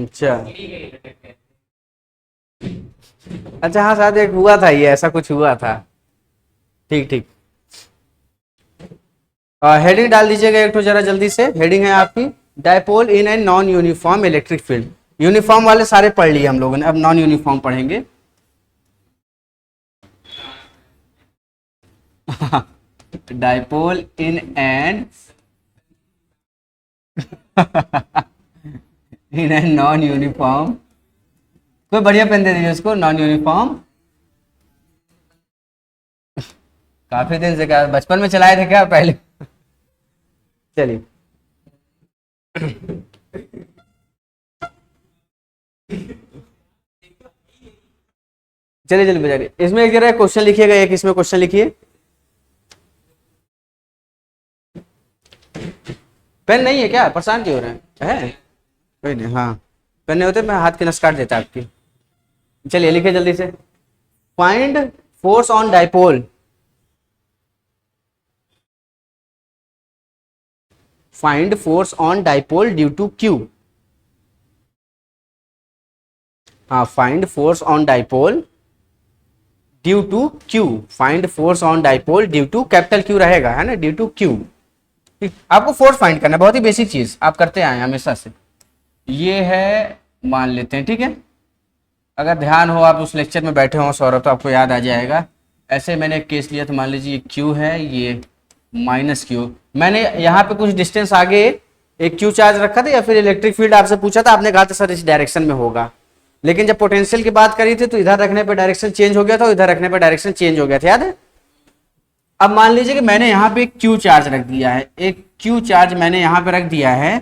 अच्छा अच्छा, हाँ शायद एक हुआ था, ये ऐसा कुछ हुआ था। ठीक ठीक। हेडिंग डाल दीजिएगा एक तो जरा जल्दी से। हेडिंग है आपकी dipole in and non uniform electric field. Uniform वाले सारे पढ़ लिए हम लोगों ने, अब नॉन यूनिफॉर्म पढ़ेंगे। Dipole in and in and non uniform. कोई बढ़िया पेन दे दीजिए उसको, नॉन यूनिफॉर्म। काफी दिन से, क्या बचपन में चलाए थे क्या पहले? चलिए चलिए चलिए बेचारे, इसमें एक जरा क्वेश्चन लिखिएगा, एक इसमें क्वेश्चन लिखिए। पेन नहीं है क्या? परेशान क्यों हो रहे हैं? है कोई नहीं, हाँ पेन नहीं होते मैं हाथ की नस काट देता आपकी। चलिए लिखिए जल्दी से। Find force on dipole. Find force on dipole due to q. हाँ, find force on dipole due to q. Find force on dipole due to capital Q रहेगा, है ना, ड्यू टू क्यू। ठीक, आपको फोर्स फाइंड करना है, बहुत ही basic चीज आप करते आए हमेशा से। ये है, मान लेते हैं, ठीक है, अगर ध्यान हो आप उस लेक्चर में बैठे हो सौरभ तो आपको याद आ जाएगा। ऐसे मैंने एक केस लिया, तो मान लीजिए ये क्यू है, ये माइनस क्यू। मैंने यहाँ पे कुछ डिस्टेंस आगे एक क्यू चार्ज रखा था, या फिर इलेक्ट्रिक फील्ड आपसे पूछा था, आपने कहा था सर इस डायरेक्शन में होगा। लेकिन जब पोटेंशियल की बात करी थी तो इधर रखने पर डायरेक्शन चेंज हो गया था, इधर रखने पर डायरेक्शन चेंज हो गया था, याद है? अब मान लीजिए कि मैंने यहाँ पे एक क्यू चार्ज रख दिया है, एक क्यू चार्ज मैंने यहाँ पे रख दिया है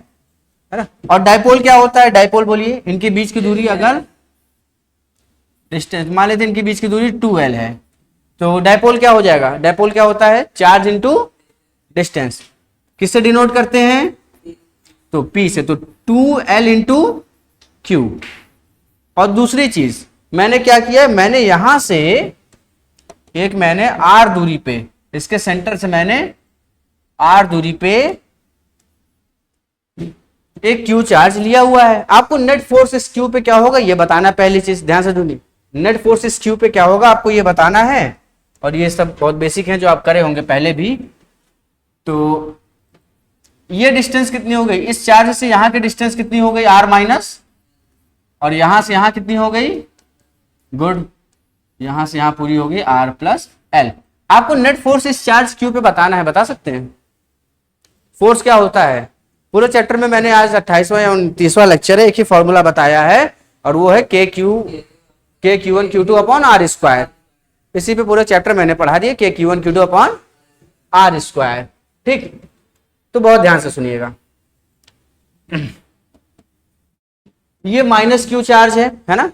ना। और डायपोल क्या होता है? डायपोल बोलिए, इनके बीच की दूरी, अगर डिस्टेंस मान लेते हैं इनके बीच की दूरी 2l है, तो डायपोल क्या हो जाएगा? डायपोल क्या होता है? Charge into distance. किससे डिनोट करते हैं? तो P से, तो 2l इंटू क्यू। और दूसरी चीज मैंने क्या किया, मैंने यहां से एक, मैंने r दूरी पे, इसके सेंटर से मैंने r दूरी पे एक क्यू चार्ज लिया हुआ है। आपको नेट फोर्स इस क्यू पे क्या होगा ये बताना, पहली चीज ध्यान से सुनिए। नेट फोर्स इस क्यू पे क्या होगा आपको ये बताना है, और ये सब बहुत बेसिक है जो आप करे होंगे पहले भी। तो ये डिस्टेंस कितनी हो गई? इस चार्ज से यहां की डिस्टेंस कितनी हो गई? r माइनस, और यहां से यहां कितनी हो गई? गुड, यहां से यहां पूरी होगी r प्लस एल। आपको नेट फोर्स इस चार्ज क्यू पे बताना है, बता सकते हैं? फोर्स क्या होता है? पूरे चैप्टर में मैंने आज 28वां या 29वां लेक्चर है, एक ही फॉर्मूला बताया है, और वो है KQ1 Q2 upon R square. इसी पे पूरे चैप्टर मैंने पढ़ा दिया, KQ1 Q2 upon R square. ठीक, तो बहुत ध्यान से सुनिएगा। ये माइनस क्यू चार्ज है ना,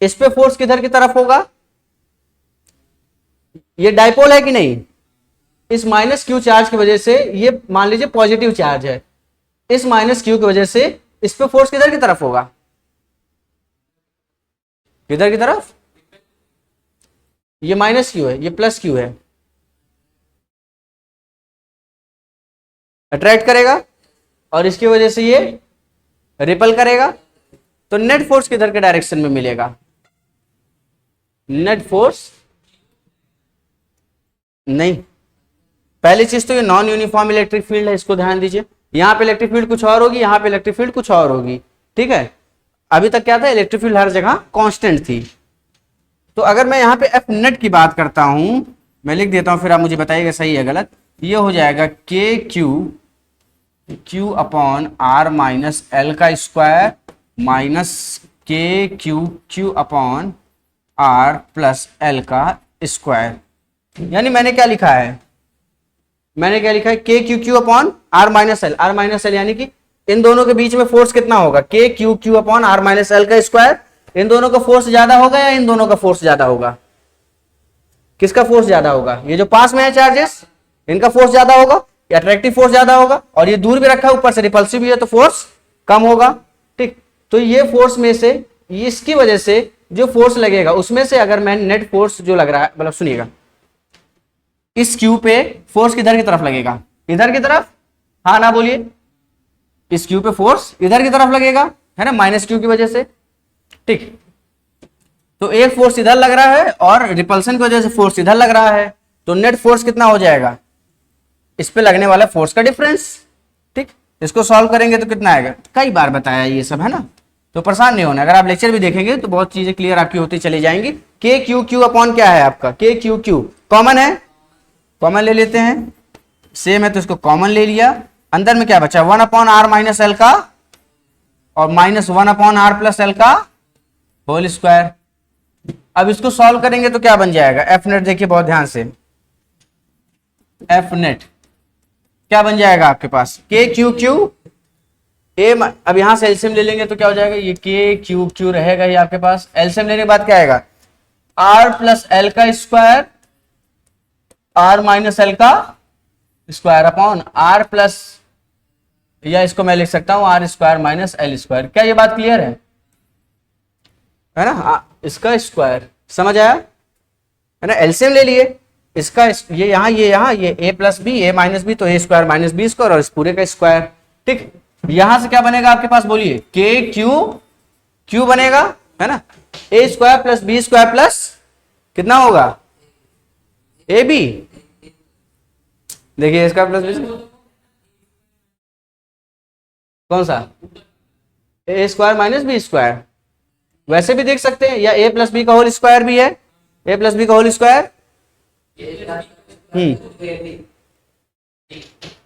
इस पे फोर्स किधर की तरफ होगा? ये डायपोल है कि नहीं? इस माइनस क्यू चार्ज की वजह से, ये मान लीजिए पॉजिटिव चार्ज है, इस माइनस क्यू की वजह से इस पे फोर्स किधर की तरफ होगा? किधर की तरफ? ये माइनस क्यू है, ये प्लस क्यू है, अट्रैक्ट करेगा, और इसकी वजह से ये रिपल करेगा। तो नेट फोर्स किधर के डायरेक्शन में मिलेगा? नेट फोर्स नहीं, पहली चीज तो ये नॉन यूनिफॉर्म इलेक्ट्रिक फील्ड है, इसको ध्यान दीजिए। यहां पे इलेक्ट्रिक फील्ड कुछ और होगी, यहां पे इलेक्ट्रिक फील्ड कुछ और होगी, ठीक है। अभी तक क्या था? इलेक्ट्रिक फील्ड हर जगह कांस्टेंट थी। तो अगर मैं यहाँ पे एफ नेट की बात करता हूं, मैं लिख देता हूं, फिर आप मुझे बताइएगा सही है गलत। ये हो जाएगा K Q upon R minus L का square minus K Q upon R plus L का स्क्वायर। यानी मैंने क्या लिखा है? मैंने क्या लिखा है? K Q upon R minus L. R minus L यानी कि इन दोनों के बीच में फोर्स कितना होगा? K Q upon R minus L का स्क्वायर। इन दोनों का फोर्स ज्यादा होगा या इन दोनों का फोर्स ज्यादा होगा? किसका फोर्स ज्यादा होगा? ये जो पास में है चार्जेस, इनका फोर्स ज्यादा होगा, या अट्रैक्टिव फोर्स ज्यादा होगा, और ये दूर भी रखा है, ऊपर से रिपल्सिव भी है, तो फोर्स कम होगा। ठीक, तो ये फोर्स में से, इसकी वजह से जो फोर्स लगेगा उसमें से अगर मैं नेट फोर्स जो लग रहा है, मतलब सुनिएगा, इस क्यू पे फोर्स किधर की तरफ लगेगा? इधर की तरफ, हाँ ना बोलिए। इस क्यू पे फोर्स इधर की तरफ लगेगा, है ना, माइनस क्यू की वजह से। ठीक, तो एक फोर्स इधर लग रहा है और रिपल्सन की वजह से फोर्स इधर लग रहा है, तो नेट फोर्स कितना हो जाएगा, इस पे लगने वाला फोर्स का डिफरेंस। ठीक, इसको सॉल्व करेंगे तो कितना आएगा, कई बार बताया ये सब, है ना, तो परेशान नहीं होना। अगर आप लेक्चर भी देखेंगे तो बहुत चीजें क्लियर आपकी होती चली जाएंगी। के क्यू क्यू अपॉन क्या है आपका, के क्यू क्यू कॉमन है, कॉमन ले लेते हैं, सेम है तो इसको कॉमन ले लिया। अंदर में क्या बचा, 1 अपॉन आर माइनस एल का और minus 1 upon R plus L का होल स्क्वायर। अब इसको सॉल्व करेंगे तो क्या बन जाएगा, एफ नेट, देखिए बहुत ध्यान से, एफ नेट क्या बन जाएगा आपके पास, के क्यू क्यू ए। अब यहां से एलसीएम ले लेंगे तो क्या हो जाएगा, ये के क्यू क्यू रहेगा ये आपके पास। एलसीएम लेने के बाद क्या आएगा, आर प्लस एल का स्क्वायर, आर माइनस एल का स्क्वायर अपॉन आर प्लस, या इसको मैं लिख सकता हूं R square minus L square. क्या ये बात क्लियर है ना, इसका स्क्वायर, समझ आया है ना, एलसीएम ले लिए इसका, ये यहाँ ये ए प्लस बी, ए माइनस बी, तो ए स्क्वायर माइनस बी स्क्वायर और इस पूरे का स्क्वायर। ठीक, यहां से क्या बनेगा आपके पास, बोलिए, के क्यू क्यू बनेगा, है ना, a square plus b square plus कितना होगा, ए बी, देखिए इसका प्लस बी कौन सा, ए स्क्वायर माइनस बी स्क्वायर, वैसे भी देख सकते हैं, या ए प्लस बी का होल स्क्वायर भी है, ए प्लस बी का होल स्क्वायर।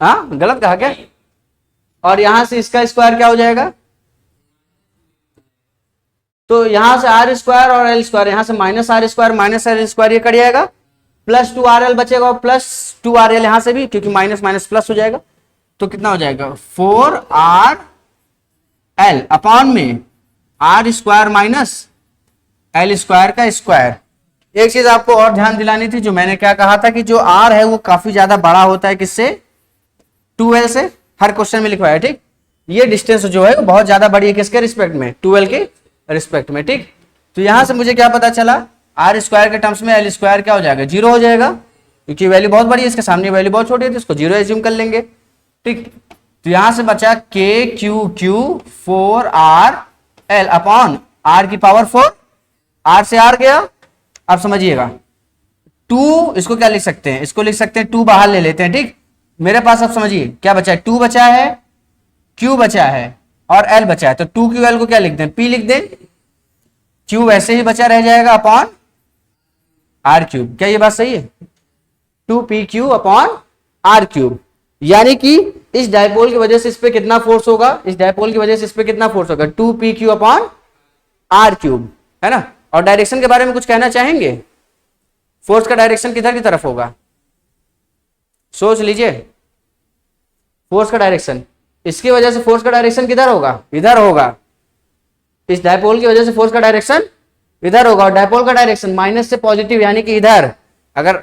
हाँ, गलत कहा क्या, और यहां से इसका स्क्वायर क्या हो जाएगा, तो यहां से आर स्क्वायर और एल स्क्वायर, यहां से minus R square minus L square ये कट जाएगा, प्लस 2RL बचेगा और प्लस 2RL यहां से भी, क्योंकि माइनस माइनस प्लस हो जाएगा, तो कितना हो जाएगा 4RL अपॉन में R square minus L square का स्क्वायर। एक चीज आपको और ध्यान दिलानी थी, जो मैंने क्या कहा था कि जो आर है वो काफी ज्यादा बड़ा होता है किससे, 2L से, हर क्वेश्चन में लिखवाया। ठीक, ये डिस्टेंस जो है वो बहुत ज्यादा बड़ी है किसके रिस्पेक्ट में, 2L के रिस्पेक्ट में। ठीक, तो यहां से मुझे क्या पता चला, आर स्क्वायर के टर्म्स में एल स्क्वायर क्या हो जाएगा, 0 हो जाएगा, क्योंकि वैल्यू बहुत बड़ी है, इसके सामने वैल्यू बहुत छोटी है, तो इसको 0 एज्यूम कर लेंगे। ठीक, तो यहां से बचा K Q Q 4RL upon R की पावर 4, आर से आर गया। अब समझिएगा 2, इसको क्या लिख सकते हैं, इसको लिख सकते हैं 2 बाहर ले लेते हैं। ठीक, मेरे पास अब समझिए क्या बचा है, 2 बचा है, Q बचा है और L बचा है, तो 2QL को क्या लिख दें, P लिख दें, Q वैसे ही बचा रह जाएगा अपॉन आर क्यूब। क्या ये बात सही है, 2PQ अपॉन आर क्यूब, यानी कि इस डायपोल की वजह से इस पे कितना फोर्स होगा, इस डायपोल की वजह से इस पे कितना फोर्स होगा, 2PQ अपॉन आर क्यूब, है ना। और डायरेक्शन के बारे में कुछ कहना चाहेंगे, फोर्स का डायरेक्शन किधर की तरफ होगा, सोच लीजिए, फोर्स का डायरेक्शन, इसकी वजह से फोर्स का डायरेक्शन किधर होगा, इधर होगा, इस डायपोल की वजह से फोर्स का डायरेक्शन इधर होगा, और डायपोल का डायरेक्शन माइनस से पॉजिटिव यानी कि इधर। अगर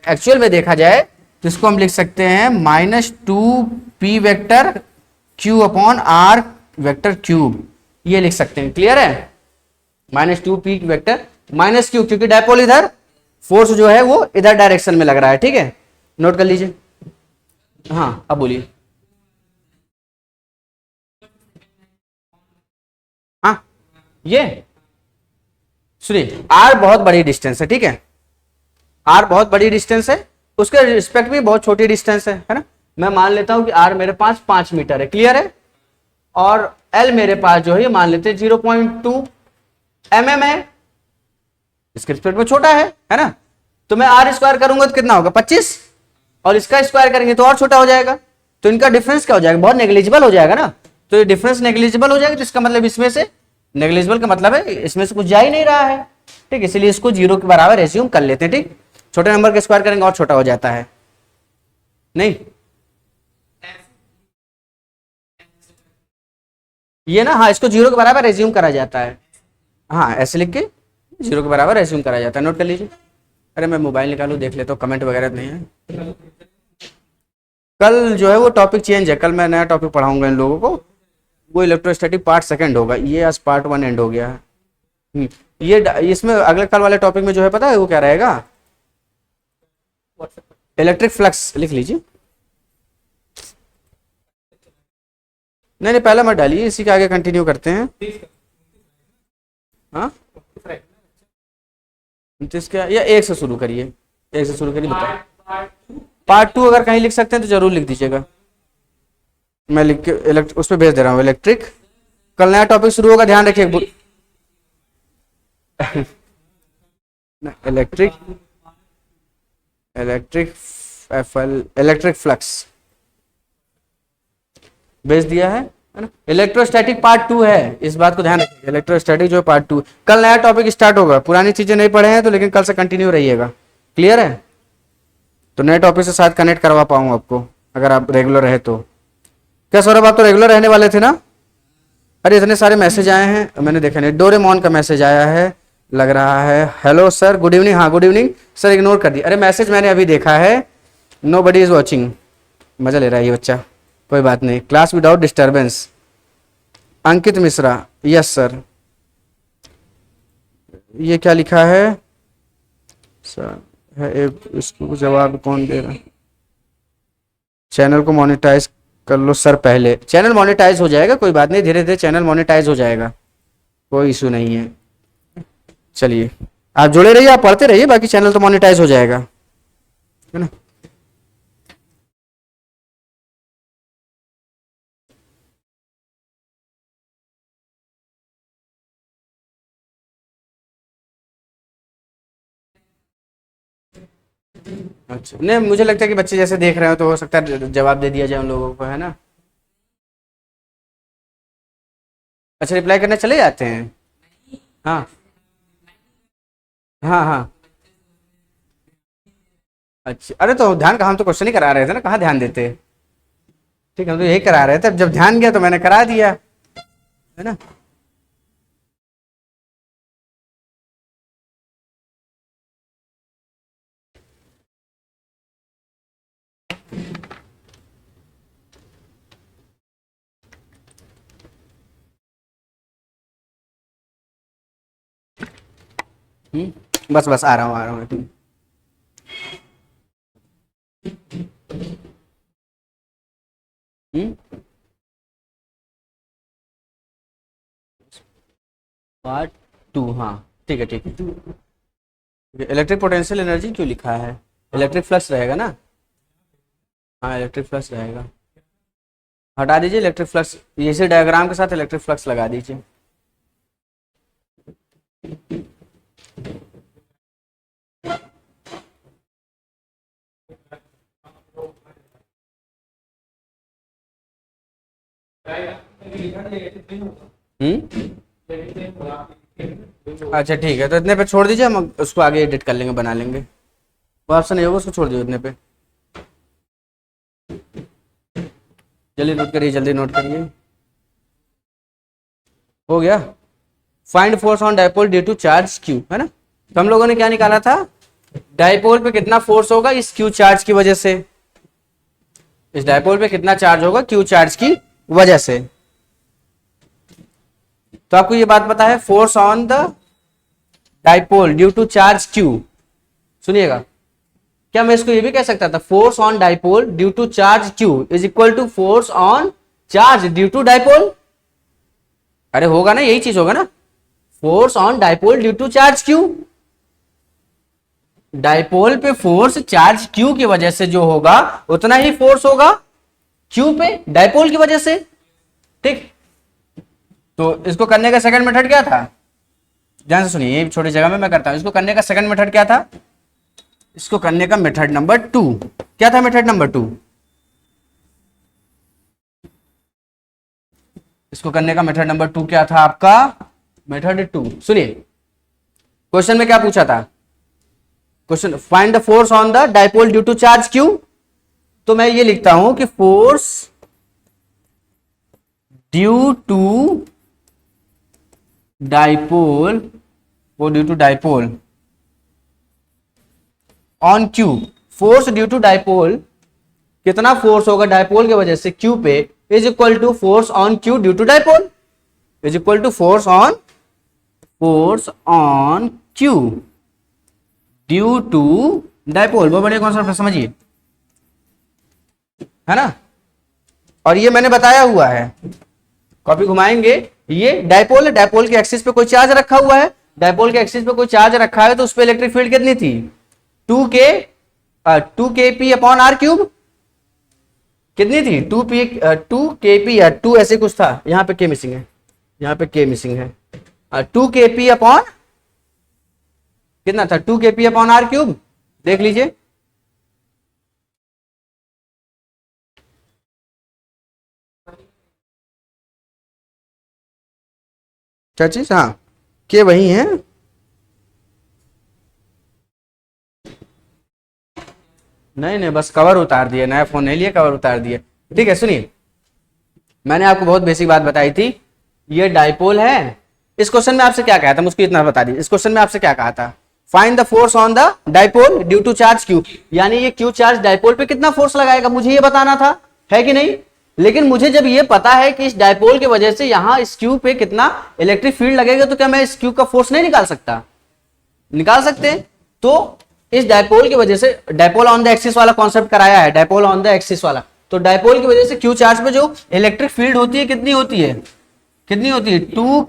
एक्चुअल में देखा जाए तो इसको हम लिख सकते हैं -2p वेक्टर q अपॉन आर वेक्टर क्यूब, ये लिख सकते हैं। क्लियर है, -2p वेक्टर माइनस q, क्योंकि डायपोल इधर, फोर्स जो है वो इधर डायरेक्शन में लग रहा है। ठीक है, नोट कर लीजिए। हाँ, अब बोलिए। हाँ, ये सुनिए, आर बहुत बड़ी डिस्टेंस है, ठीक है, आर बहुत बड़ी डिस्टेंस है, उसके रिस्पेक्ट में बहुत छोटी डिस्टेंस है ना। मैं मान लेता हूं कि आर मेरे पास 5 मीटर है, क्लियर है, और एल मेरे पास जो है मान लेते हैं 0.2 mm है, इसके रिस्पेक्ट में छोटा है ना। तो मैं आर स्क्वायर करूंगा तो कितना होगा 25, और इसका स्क्वायर करेंगे तो और छोटा हो जाएगा, तो इनका डिफरेंस क्या हो जाएगा, बहुत नेग्लिजिबल हो जाएगा ना। तो ये डिफरेंस नेग्लिजिबल हो जाएगा, तो इसका मतलब इसमें से, नेग्लिजिबल का मतलब है इसमें से कुछ जा ही नहीं रहा है। ठीक, इसलिए इसको 0 के बराबर एज्यूम कर लेते हैं। ठीक, छोटे नंबर का स्क्वायर करेंगे और छोटा हो जाता है, नहीं ये ना, हाँ, इसको 0 के बराबर एज्यूम करा जाता है, हाँ, ऐसे लिख के 0 के बराबर एज्यूम करा जाता है, नोट कर लीजिए। अरे मैं मोबाइल निकालू, देख लेता हूँ कमेंट वगैरह नहीं है। कल जो है वो टॉपिक चेंज है, कल मैं नया टॉपिक पढ़ाऊंगा इन लोगों को, वो इलेक्ट्रोस्टैटिक पार्ट 2 होगा, ये आज पार्ट 1 एंड हो गया है। ये इसमें अगले कल वाले टॉपिक में जो है पता है वो क्या रहेगा, इलेक्ट्रिक फ्लक्स, लिख लीजिए। नहीं नहीं, पहला मत डालिए, इसी के आगे कंटिन्यू करते हैं। हाँ 29 क्या, या एक से शुरू करिए, एक से शुरू करिए, बताओ। पार्ट 2 अगर कहीं लिख सकते हैं तो जरूर लिख दीजिएगा, मैं लिख के उस पर भेज दे रहा हूँ। इलेक्ट्रिक, कल नया टॉपिक शुरू होगा, ध्यान रखिए। इलेक्ट्रिक, इलेक्ट्रिक इलेक्ट्रिक फ्लक्स भेज दिया है ना। इलेक्ट्रोस्टैटिक पार्ट 2 है, इस बात को ध्यान रखिए। इलेक्ट्रोस्टैटिक जो है पार्ट 2, कल नया टॉपिक स्टार्ट होगा। पुरानी चीजें नहीं पढ़े हैं तो, लेकिन कल से कंटिन्यू रहिएगा। क्लियर है? तो नए टॉपिक से साथ कनेक्ट करवा पाऊंगा आपको, अगर आप रेगुलर रहे तो। क्या सौरभ, आप तो रेगुलर रहने वाले थे ना? अरे इतने सारे मैसेज आए हैं, मैंने देखा नहीं। डोरेमोन का मैसेज आया है लग रहा है। Hello sir, good evening. हाँ गुड इवनिंग सर, इग्नोर कर दिया। अरे मैसेज मैंने अभी देखा है। नो बडी इज वॉचिंग, मजा ले रहा है ये बच्चा, कोई बात नहीं। क्लास विदाउट डिस्टर्बेंस, अंकित मिश्रा, यस सर। ये क्या लिखा है सर? है इसको जवाब कौन दे रहा है? चैनल को मोनेटाइज कर लो सर पहले। चैनल मोनेटाइज हो जाएगा, कोई बात नहीं, धीरे धीरे चैनल मोनेटाइज हो जाएगा, कोई इशू नहीं है। चलिए आप जुड़े रहिए, आप पढ़ते रहिए, बाकी चैनल तो मोनेटाइज हो जाएगा, है ना। अच्छा, नहीं मुझे लगता है कि बच्चे जैसे देख रहे हो तो हो सकता है जवाब दे दिया जाए उन लोगों को, है ना। अच्छा, रिप्लाई करने चले जाते हैं। हाँ हाँ हाँ। अच्छा, अरे तो ध्यान का, हम तो क्वेश्चन ही करा रहे थे ना, कहाँ ध्यान देते। ठीक है, हम तो यही करा रहे थे, जब ध्यान गया तो मैंने करा दिया, है ना। बस बस आ रहा हूँ, आ रहा हूँ। पार्ट 2, हाँ ठीक है ठीक है। इलेक्ट्रिक पोटेंशियल एनर्जी क्यों लिखा है? इलेक्ट्रिक फ्लक्स रहेगा ना। हाँ इलेक्ट्रिक फ्लक्स रहेगा, हटा दीजिए इलेक्ट्रिक फ्लक्स, इसी डायग्राम के साथ इलेक्ट्रिक फ्लक्स लगा दीजिए। अच्छा ठीक है, तो इतने पे छोड़ दीजिए, हम उसको आगे एडिट कर लेंगे, बना लेंगे। वो ऑप्शन नहीं होगा, उसको छोड़ दीजिए इतने पे। जल्दी नोट करिए, जल्दी नोट करिए। हो गया। Find force on dipole due to charge Q, है ना। तो हम लोगों ने क्या निकाला था? डाइपोल पे कितना फोर्स होगा इस क्यू चार्ज की वजह से, इस डाइपोल पे कितना चार्ज होगा क्यू चार्ज की वजह से। तो आपको ये बात पता है, force on the dipole due to charge Q. सुनिएगा, क्या मैं इसको ये भी कह सकता था, force on dipole due to charge Q is equal to force on charge due to dipole? अरे होगा ना, यही चीज होगा ना, force on dipole due to charge Q. Dipole पे फोर्स चार्ज क्यू की वजह से जो होगा, उतना ही फोर्स होगा क्यू पे डाइपोल की वजह से। ठीक, तो इसको करने का सेकंड मेथड क्या था? ध्यान से सुनिए, ये छोटी जगह में मैं करता हूं। इसको करने का सेकंड मेथड क्या था? इसको करने का मेथड नंबर 2 क्या था? मेथड नंबर 2, इसको करने का मेथड नंबर 2 क्या था आपका? मेथड 2, सुनिए क्वेश्चन में क्या पूछा था? Question, find the force on the dipole due to charge Q. तो मैं ये लिखता हूं कि फोर्स ड्यू टू डाइपोल, वो due to dipole on Q, force due to dipole, कितना फोर्स होगा डाइपोल की वजह से क्यू पे, is equal to force on Q due to dipole, is equal to force on Q due to dipole. वो बड़े concept समझिए, है ना। और ये मैंने बताया हुआ है, कॉपी घुमाएंगे, ये डायपोल है, डायपोल के एक्सिस पे कोई चार्ज रखा हुआ है, डायपोल के एक्सिस पे कोई चार्ज रखा है, तो उस पर इलेक्ट्रिक फील्ड कितनी थी, 2 kp/r³। कितनी थी, 2 kp या 2 ऐसे कुछ था, यहाँ पे के मिसिंग है, यहाँ पे के मिसिंग है, 2 kp अपॉन कितना था, 2 kp/r³। देख लीजिए, क्या चीज, हाँ के वही है, नहीं नहीं बस कवर उतार दिए, नया फोन नहीं लिए, कवर उतार दिए। ठीक है, सुनिए, मैंने आपको बहुत बेसिक बात बताई थी, ये डाइपोल है। इस क्वेश्चन में आपसे क्या कहा था, मुझको इतना बता दी, इस क्वेश्चन में आपसे क्या कहा था, find the force on the dipole due to charge Q, यानी ये क्यू चार्ज डाइपोल पे कितना फोर्स लगाएगा, मुझे ये बताना था, है कि नहीं। लेकिन मुझे जब ये पता है कि इस डाइपोल की वजह से यहां इस क्यू पे कितना इलेक्ट्रिक फील्ड लगेगा, तो क्या मैं इस क्यू का फोर्स नहीं निकाल सकता, निकाल सकते हैं। तो इस डायपोल की वजह से, डायपोल ऑन द एक्सिस वाला कॉन्सेप्ट कराया है, डायपोल ऑन द एक्सिस वाला, तो डायपोल की वजह से क्यू चार्ज पे जो इलेक्ट्रिक फील्ड होती है कितनी होती है, कितनी होती है, 2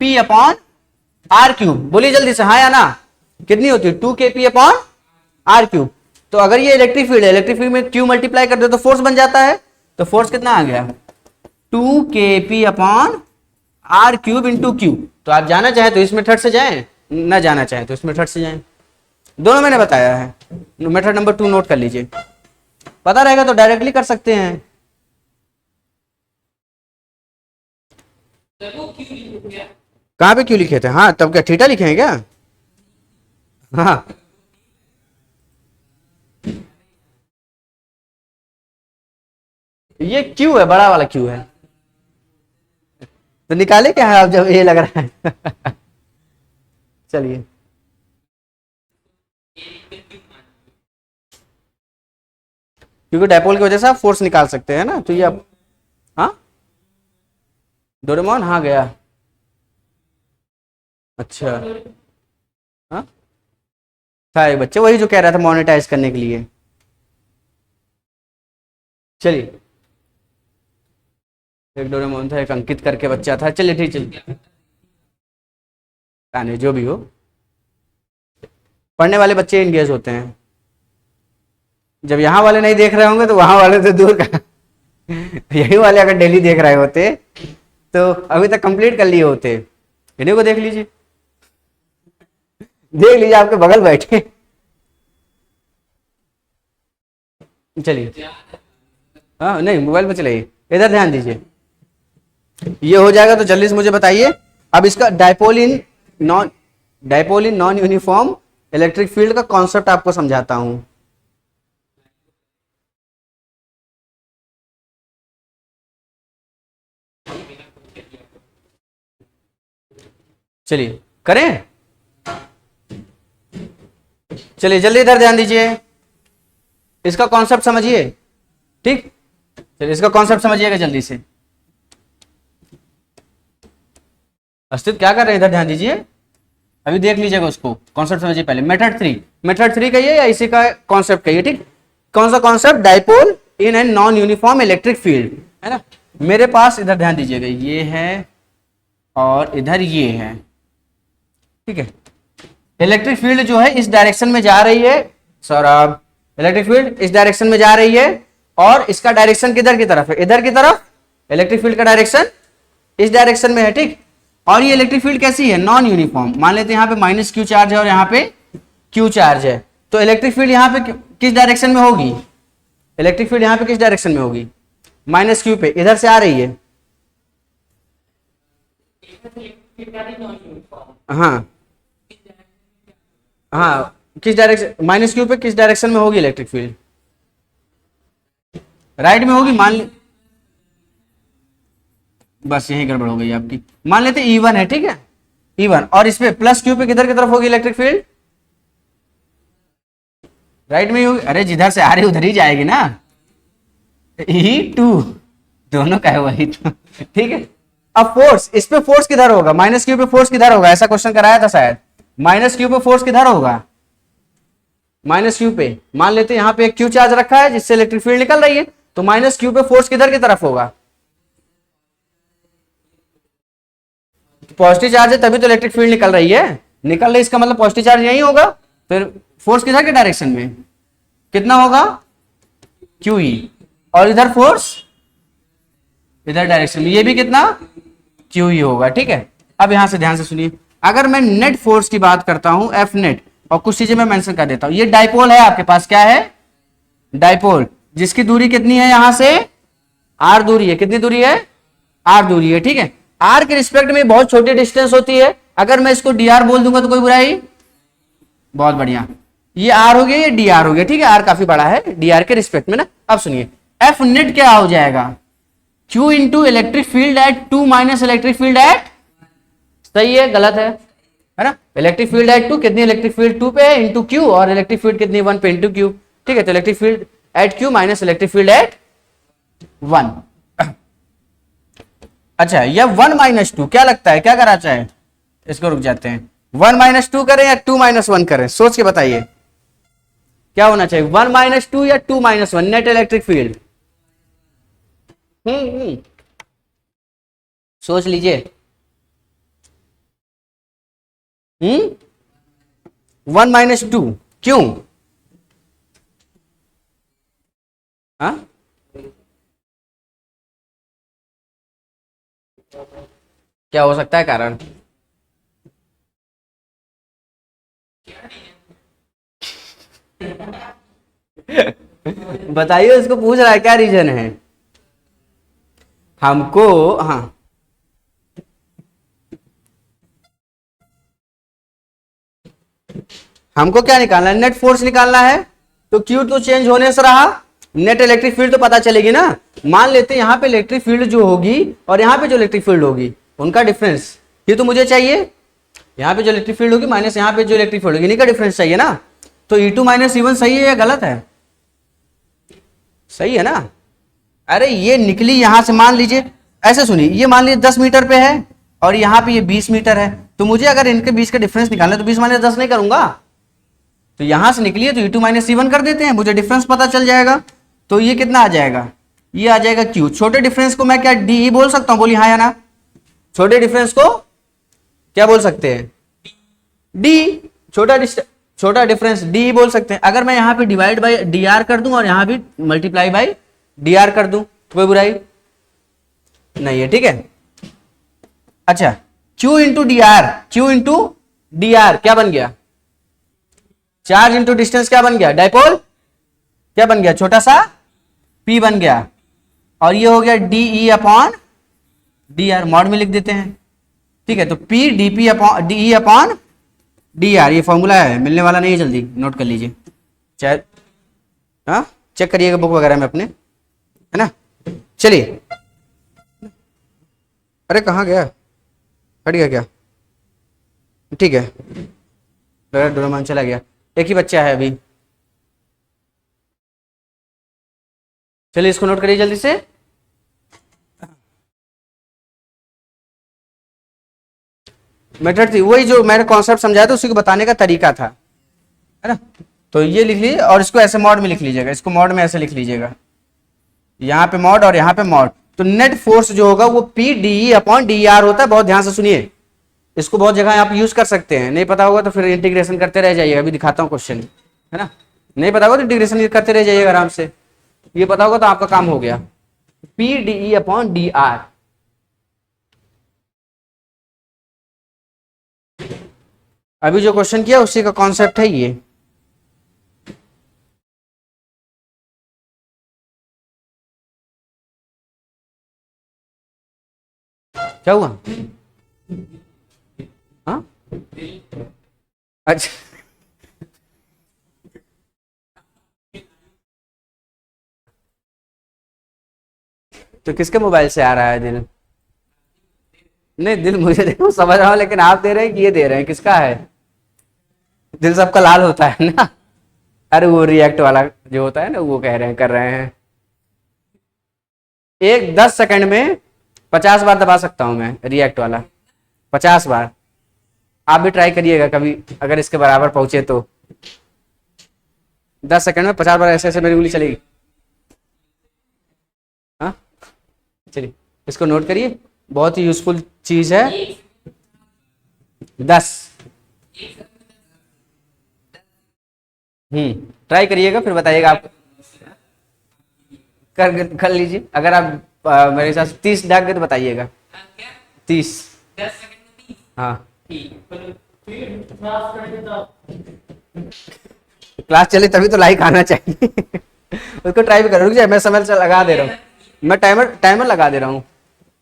kp/r³। बोलिए जल्दी से, हाँ या ना, कितनी होती है, 2 kp/r³। तो अगर ये इलेक्ट्रिक फील्ड है, इलेक्ट्रिक फील्ड में क्यू मल्टीप्लाई कर दो तो फोर्स बन जाता है, तो फोर्स कितना आ गया, 2 kp/r³ इंटू क्यू। तो आप जाना चाहें तो इस मेथड से जाएं, ना जाना चाहें तो इस मेथड से जाएं, दोनों मैंने बताया है। मेथड नंबर 2 नोट कर लीजिए, पता रहेगा तो डायरेक्टली कर सकते हैं। कहां पे क्यों लिखे थे, हाँ तब क्या थीटा लिखे हैं क्या, हाँ ये क्यू है, बड़ा वाला क्यू है, तो निकाले क्या है आप, जब ये लग रहा है चलिए, क्योंकि डायपोल की वजह से आप फोर्स निकाल सकते हैं ना, तो ये आप, हाँ डोरेमोन, हाँ गया, अच्छा, हाँ था एक बच्चे, वही जो कह रहा था मोनेटाइज करने के लिए। चलिए, एक डोरेमोन था, एक अंकित करके बच्चा था, चलिए ठीक, चलिए नहीं जो भी हो, पढ़ने वाले बच्चे इंगेज होते हैं, जब यहाँ वाले नहीं देख रहे होंगे तो वहां वाले तो दूर का यही वाले अगर डेली देख रहे होते तो अभी तक कंप्लीट कर लिए होते। इन्हीं को देख लीजिए, देख लीजिए आपके बगल बैठे, चलिए, हाँ नहीं मोबाइल पे चलाइए, इधर ध्यान दीजिए, ये हो जाएगा तो जल्दी से मुझे बताइए। अब इसका dipole in non uniform electric field का कॉन्सेप्ट आपको समझाता हूं। चलिए करें, चलिए जल्दी इधर ध्यान दीजिए, इसका कॉन्सेप्ट समझिए, ठीक, चलिए इसका कॉन्सेप्ट समझिएगा जल्दी से। अस्तित्व क्या कर रहे हैं, इधर ध्यान दीजिए, अभी देख लीजिएगा उसको, कॉन्सेप्ट समझिए पहले। मेथड 3 कहिए या इसी का कॉन्सेप्ट कहिए, ठीक, कौन सा concept, dipole in and non uniform electric field, है ना। मेरे पास इधर ध्यान दीजिएगा, ये है और इधर ये है, ठीक है, इलेक्ट्रिक फील्ड जो है इस डायरेक्शन में जा रही है, सौरभ, इलेक्ट्रिक फील्ड इस डायरेक्शन में जा रही है, और इसका डायरेक्शन किधर की तरफ है, इधर की तरफ, इलेक्ट्रिक फील्ड का डायरेक्शन इस डायरेक्शन में है, ठीक। और ये इलेक्ट्रिक फील्ड कैसी है, नॉन यूनिफॉर्म, मान लेते हैं यहाँ पे माइनस क्यू चार्ज है और यहाँ पे क्यू चार्ज है, तो इलेक्ट्रिक फील्ड यहाँ पे किस डायरेक्शन में होगी, इलेक्ट्रिक फील्ड यहाँ पे किस डायरेक्शन में होगी, माइनस क्यू पे, इधर से आ रही है, हाँ हाँ, किस डायरेक्शन, माइनस क्यू पे किस डायरेक्शन में होगी इलेक्ट्रिक फील्ड, राइट में होगी, मान बस यही गड़बड़ हो गई आपकी, मान लेते E1 है, ठीक है, E1, और इस पे प्लस क्यू पे किधर की तरफ होगी इलेक्ट्रिक फील्ड, राइट में ही होगी, अरे जिधर से आ रही उधर ही जाएगी ना, E2 दोनों का है वही तो, ठीक है। अब फोर्स, इस पे फोर्स किधर होगा, माइनस क्यू पे फोर्स किधर होगा, ऐसा क्वेश्चन कराया था शायद, माइनस क्यू पे फोर्स किधर होगा, माइनस क्यू पे, मान लेते हैं यहाँ पे एक क्यू चार्ज रखा है जिससे इलेक्ट्रिक फील्ड निकल रही है, तो माइनस क्यू पे फोर्स किधर की तरफ होगा, पॉजिटिव चार्ज है तभी तो इलेक्ट्रिक फील्ड निकल रही है, निकल रही इसका मतलब पॉजिटिव चार्ज यही होगा, फिर फोर्स किधर के डायरेक्शन में, कितना होगा क्यू ई, और इधर फोर्स इधर डायरेक्शन में, ये भी कितना क्यू ई होगा। ठीक है, अब यहां से ध्यान से सुनिए, अगर मैं नेट फोर्स की बात करता हूं एफ नेट, और कुछ चीजें मैं मेंशन कर देता हूं, ये डाइपोल है आपके पास, क्या है डाइपोल, जिसकी दूरी कितनी है यहां से आर दूरी है, कितनी दूरी है आर दूरी है। ठीक है, आर के रिस्पेक्ट में बहुत छोटी डिस्टेंस होती है, अगर मैं इसको डी आर बोल दूंगा तो कोई बुराई, बहुत बढ़िया, ये आर हो गया ये डी आर हो गया। ठीक है, आर काफी बड़ा है डी आर के रिस्पेक्ट में ना। अब सुनिए एफ नेट क्या हो जाएगा, Q into electric field at two minus electric field at, सही है गलत है ना, इलेक्ट्रिक फील्ड एट टू, कितनी इलेक्ट्रिक फील्ड टू पे है इंटू क्यू, और इलेक्ट्रिक फील्ड कितनी वन पे इंटू क्यू। ठीक है, तो electric field at Q minus electric field at one. अच्छा, या वन माइनस टू, क्या लगता है क्या करा चाहे, इसको रुक जाते हैं, वन माइनस टू करें या टू माइनस वन करें, सोच के बताइए क्या होना चाहिए, वन माइनस टू या two minus one net electric field. सोच लीजिए। वन माइनस टू, क्यों, हाँ क्या हो सकता है कारण, बताइए, इसको पूछ रहा है क्या रीजन है हमको। हाँ हमको क्या निकालना है, नेट फोर्स निकालना है, तो क्यू तो चेंज होने से रहा, नेट इलेक्ट्रिक फील्ड तो पता चलेगी ना। मान लेते हैं यहाँ पे इलेक्ट्रिक फील्ड जो होगी और यहाँ पे जो इलेक्ट्रिक फील्ड होगी उनका डिफरेंस, ये तो मुझे चाहिए, यहाँ पे जो इलेक्ट्रिक फील्ड होगी माइनस यहाँ पे जो इलेक्ट्रिक फील्ड होगी, इन्हीं का डिफरेंस चाहिए ना। तो E2 माइनस E1 सही है या गलत है, सही है ना। अरे ये निकली यहां से, मान लीजिए ऐसे सुनिए, ये मान लीजिए 10 मीटर पे है और यहाँ पे ये 20 मीटर है, तो मुझे अगर इनके बीच का डिफरेंस निकालना है तो 20 माइनस 10 नहीं करूंगा, तो यहां से निकली है तो E2 माइनस E1 कर देते हैं, मुझे डिफरेंस पता चल जाएगा। तो ये कितना आ जाएगा, ये आ जाएगा Q। छोटे डिफरेंस को मैं क्या डी बोल सकता हूं, बोलिए हाँ या ना, छोटे डिफरेंस को क्या बोल सकते हैं डी, छोटा डिफरेंस डी बोल सकते हैं। अगर मैं यहाँ पे डिवाइड बाई डी आर कर दूं और यहाँ भी मल्टीप्लाई बाई डी आर कर दूं तो कोई बुराई नहीं है। ठीक है, अच्छा Q into D R, Q into D R क्या बन गया, चार्ज इंटू डिस्टेंस क्या बन गया, डाइपोल क्या बन गया, छोटा सा P बन गया, और ये हो गया D E upon D R, mod में लिख देते हैं। ठीक है, तो P D P upon D E upon D R, ये फॉर्मूला है, मिलने वाला नहीं है, जल्दी नोट कर लीजिए, चाहे हाँ चेक करिएगा बुक वगैरह में अपने, है ना। चलिए, अरे कहाँ गया, हट गया क्या, ठीक है, डोरेमोन चला गया, एक ही बच्चा है अभी। चलिए इसको नोट करिए जल्दी से। मेथड थी वही जो मैंने कॉन्सेप्ट समझाया था, उसी को बताने का तरीका था, है ना। तो ये लिख लीजिए और इसको ऐसे मॉड में लिख लीजिएगा, इसको मॉड में ऐसे लिख लीजिएगा, यहाँ पे मॉड और यहाँ पे मॉड। तो नेट फोर्स जो होगा वो P D E upon D R होता है, बहुत ध्यान से सुनिए, इसको बहुत जगह आप यूज कर सकते हैं, नहीं पता होगा तो फिर इंटीग्रेशन करते रह जाइएगा, अभी दिखाता हूँ क्वेश्चन, है ना। नहीं पता होगा तो इंटीग्रेशन करते रह जाइएगा आराम से, ये पता होगा तो आपका काम हो गया, P D E upon D R. अभी जो क्वेश्चन किया उसी का कॉन्सेप्ट है ये। क्या हुआ, हाँ अच्छा तो किसके मोबाइल से आ रहा है दिल, नहीं दिल मुझे देखो समझ रहा हूं, लेकिन आप दे रहे हैं कि ये दे रहे हैं, किसका है दिल, सबका लाल होता है ना। अरे वो रिएक्ट वाला जो होता है ना, वो कह रहे हैं कर रहे हैं, एक 10 सेकंड में 50 बार दबा सकता हूं मैं रिएक्ट वाला, 50 बार। आप भी ट्राई करिएगा कभी, अगर इसके बराबर पहुंचे तो 10 सेकंड में 50 बार ऐसे ऐसे मेरी उंगली चलेगी। हाँ चलिए इसको नोट करिए, बहुत ही यूजफुल चीज है, 10। ट्राई करिएगा फिर बताइएगा आप। कर लीजिए, अगर आप मेरे हिसाब से 30 डाक गए तो बताइएगा। 30। हाँ क्लास चले तभी तो लाइक आना चाहिए। उसको ट्राई भी करो, रुक जाए, मैं समय लगा दे रहा हूँ। मैं टाइमर टाइमर लगा दे रहा हूँ।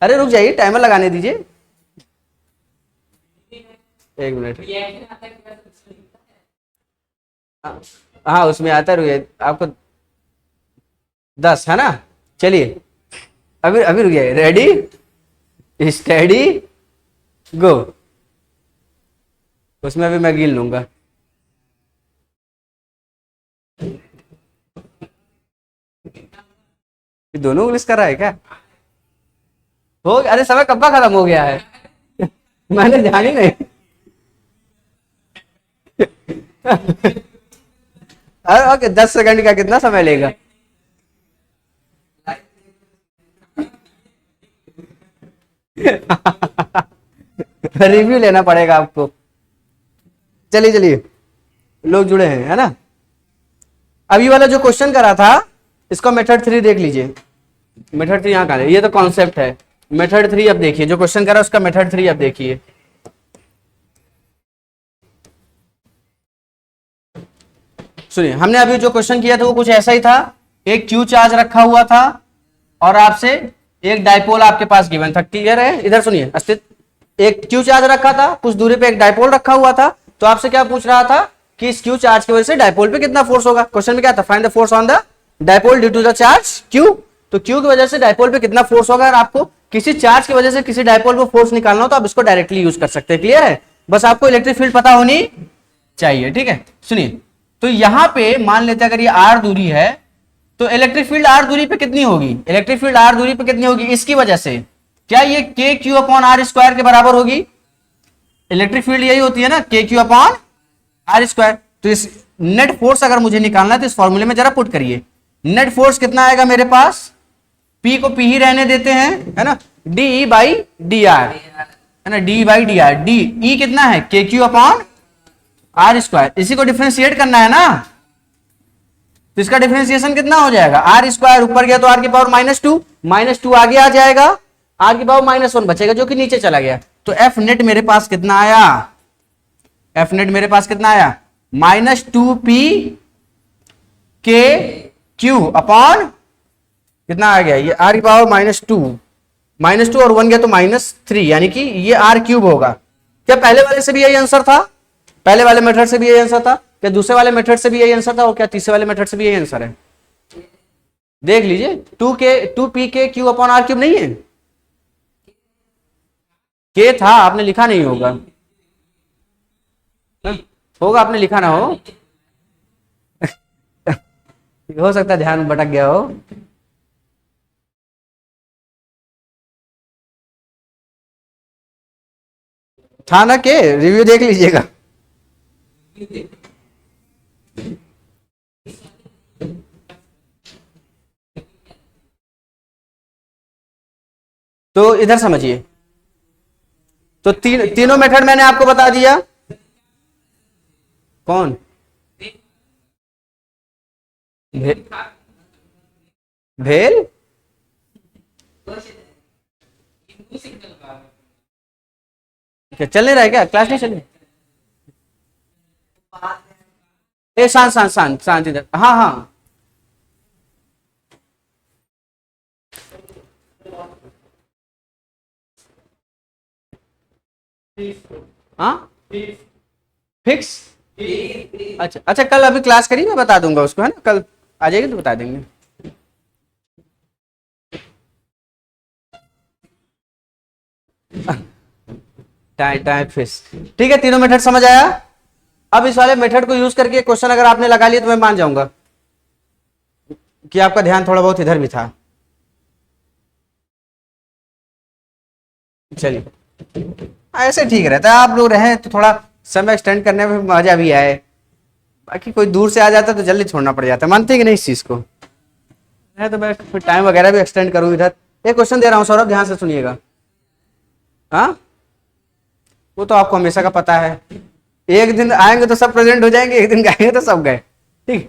अरे रुक जाइए, टाइमर लगाने दीजिए। 1 मिनट। हाँ उसमें आता रुक आपको 10 है ना। चलिए अभी अभी रुक जाइए। रेडी स्टडी गो। उसमें अभी मैं गिन लूंगा। ये दोनों इंग्लिश कर रहा है क्या? हो अरे समय कब का खत्म हो गया है। मैंने ध्यान ही नहीं। अरे ओके, 10 सेकंड का कितना समय लेगा? रिव्यू लेना पड़ेगा आपको। चलिए चलिए, लोग जुड़े हैं है ना। अभी वाला जो क्वेश्चन करा था इसका मेथड 3 देख लीजिए। मेथड 3 यहाँ कहा है, ये तो कॉन्सेप्ट है। मेथड 3 अब देखिए, जो क्वेश्चन करा उसका मेथड 3 अब देखिए। सुनिए, हमने अभी जो क्वेश्चन किया था वो कुछ ऐसा ही था। एक क्यू चार्ज रखा हुआ था और आपसे एक डायपोल आपके पास गिवन था। क्लियर है? इधर सुनिए, अस्तित्व एक क्यू चार्ज रखा था, कुछ दूरी पे एक डायपोल रखा हुआ था। तो आपसे क्या पूछ रहा था कि इस क्यू चार्ज की वजह से डायपोल पे कितना फोर्स होगा। क्वेश्चन में क्या था? Find the force on the dipole due to the charge Q. तो क्यू की वजह से डायपोल पे कितना फोर्स होगा। अगर आपको किसी चार्ज की वजह से किसी डायपोल पे फोर्स निकालना हो तो आप इसको डायरेक्टली यूज कर सकते हैं। क्लियर है? बस आपको इलेक्ट्रिक फील्ड पता होनी चाहिए। ठीक है, सुनिए, तो यहां पे मान लेते हैं अगर ये आर दूरी है तो इलेक्ट्रिक फील्ड आर दूरी पे कितनी होगी? इलेक्ट्रिक फील्ड आर दूरी पे कितनी होगी? इसकी वजह से क्या ये के क्यू अपॉन आर स्क्वायर के बराबर होगी? इलेक्ट्रिक फील्ड यही होती है ना, के क्यू अपॉन आर स्क्वायर। तो इस नेट फोर्स अगर मुझे निकालना है तो इस फॉर्मूले में जरा पुट करिए। नेट फोर्स कितना आएगा मेरे पास? पी को पी ही रहने देते हैं, है ना, D E by D R, है ना, D by D R. D E कितना है? K Q upon R square. इसी को डिफरेंशिएट करना है ना, तो इसका डिफरेंशिएशन कितना हो जाएगा? आर स्क्वायर ऊपर गया तो आर की पावर -2 आगे आ जाएगा, आर की पावर -1 बचेगा जो कि नीचे चला गया। तो एफ नेट मेरे पास कितना आया? एफ नेट मेरे पास कितना आया? -2p के क्यू अपॉन कितना आ गया? ये आर की पावर -2 और 1 गया तो -3, यानी कि ये आर क्यूब होगा। क्या पहले वाले से भी यही आंसर था? पहले वाले मेथड से भी यही आंसर था? क्या दूसरे वाले मेथड से भी यही आंसर था? और क्या तीसरे वाले मेथड से भी यही आंसर है? देख लीजिए, 2p के क्यू अपॉन आर क्यूब नहीं है? के था, आपने लिखा नहीं होगा। होगा, आपने लिखा ना हो। हो सकता है ध्यान भटक गया हो। था ना, के रिव्यू देख लीजिएगा। तो इधर समझिए, तो तीनों मेथड मैंने आपको बता दिया। कौन? भेल क्या चल नहीं रहा है? क्या क्लास नहीं चल रही? ए शांत शांत शांत शांत इधर। हाँ हाँ, हाँ फिक्स। अच्छा अच्छा, कल अभी क्लास करिए, मैं बता दूंगा उसको, है ना, कल आ जाएगी तो बता देंगे। Time time fix. ठीक है, तीनों मेथड समझ आया। अब इस वाले मेथड को यूज करके क्वेश्चन अगर आपने लगा लिया तो मैं मान जाऊंगा कि आपका ध्यान थोड़ा बहुत इधर भी था। चलिए, ऐसे ठीक रहता है, आप लोग रहे तो थोड़ा समय एक्सटेंड करने में मजा भी आए। बाकी कोई दूर से आ जाता तो जल्दी छोड़ना पड़ जाता। मानते हैं कि नहीं इस चीज को? है तो मैं फिर टाइम वगैरह भी एक्सटेंड करूँ इधर। एक क्वेश्चन दे रहा हूँ सौरभ, ध्यान से सुनिएगा। हाँ, वो तो आपको हमेशा का पता है, एक दिन आएंगे तो सब प्रेजेंट हो जाएंगे, एक दिन आएंगे तो सब गए। ठीक,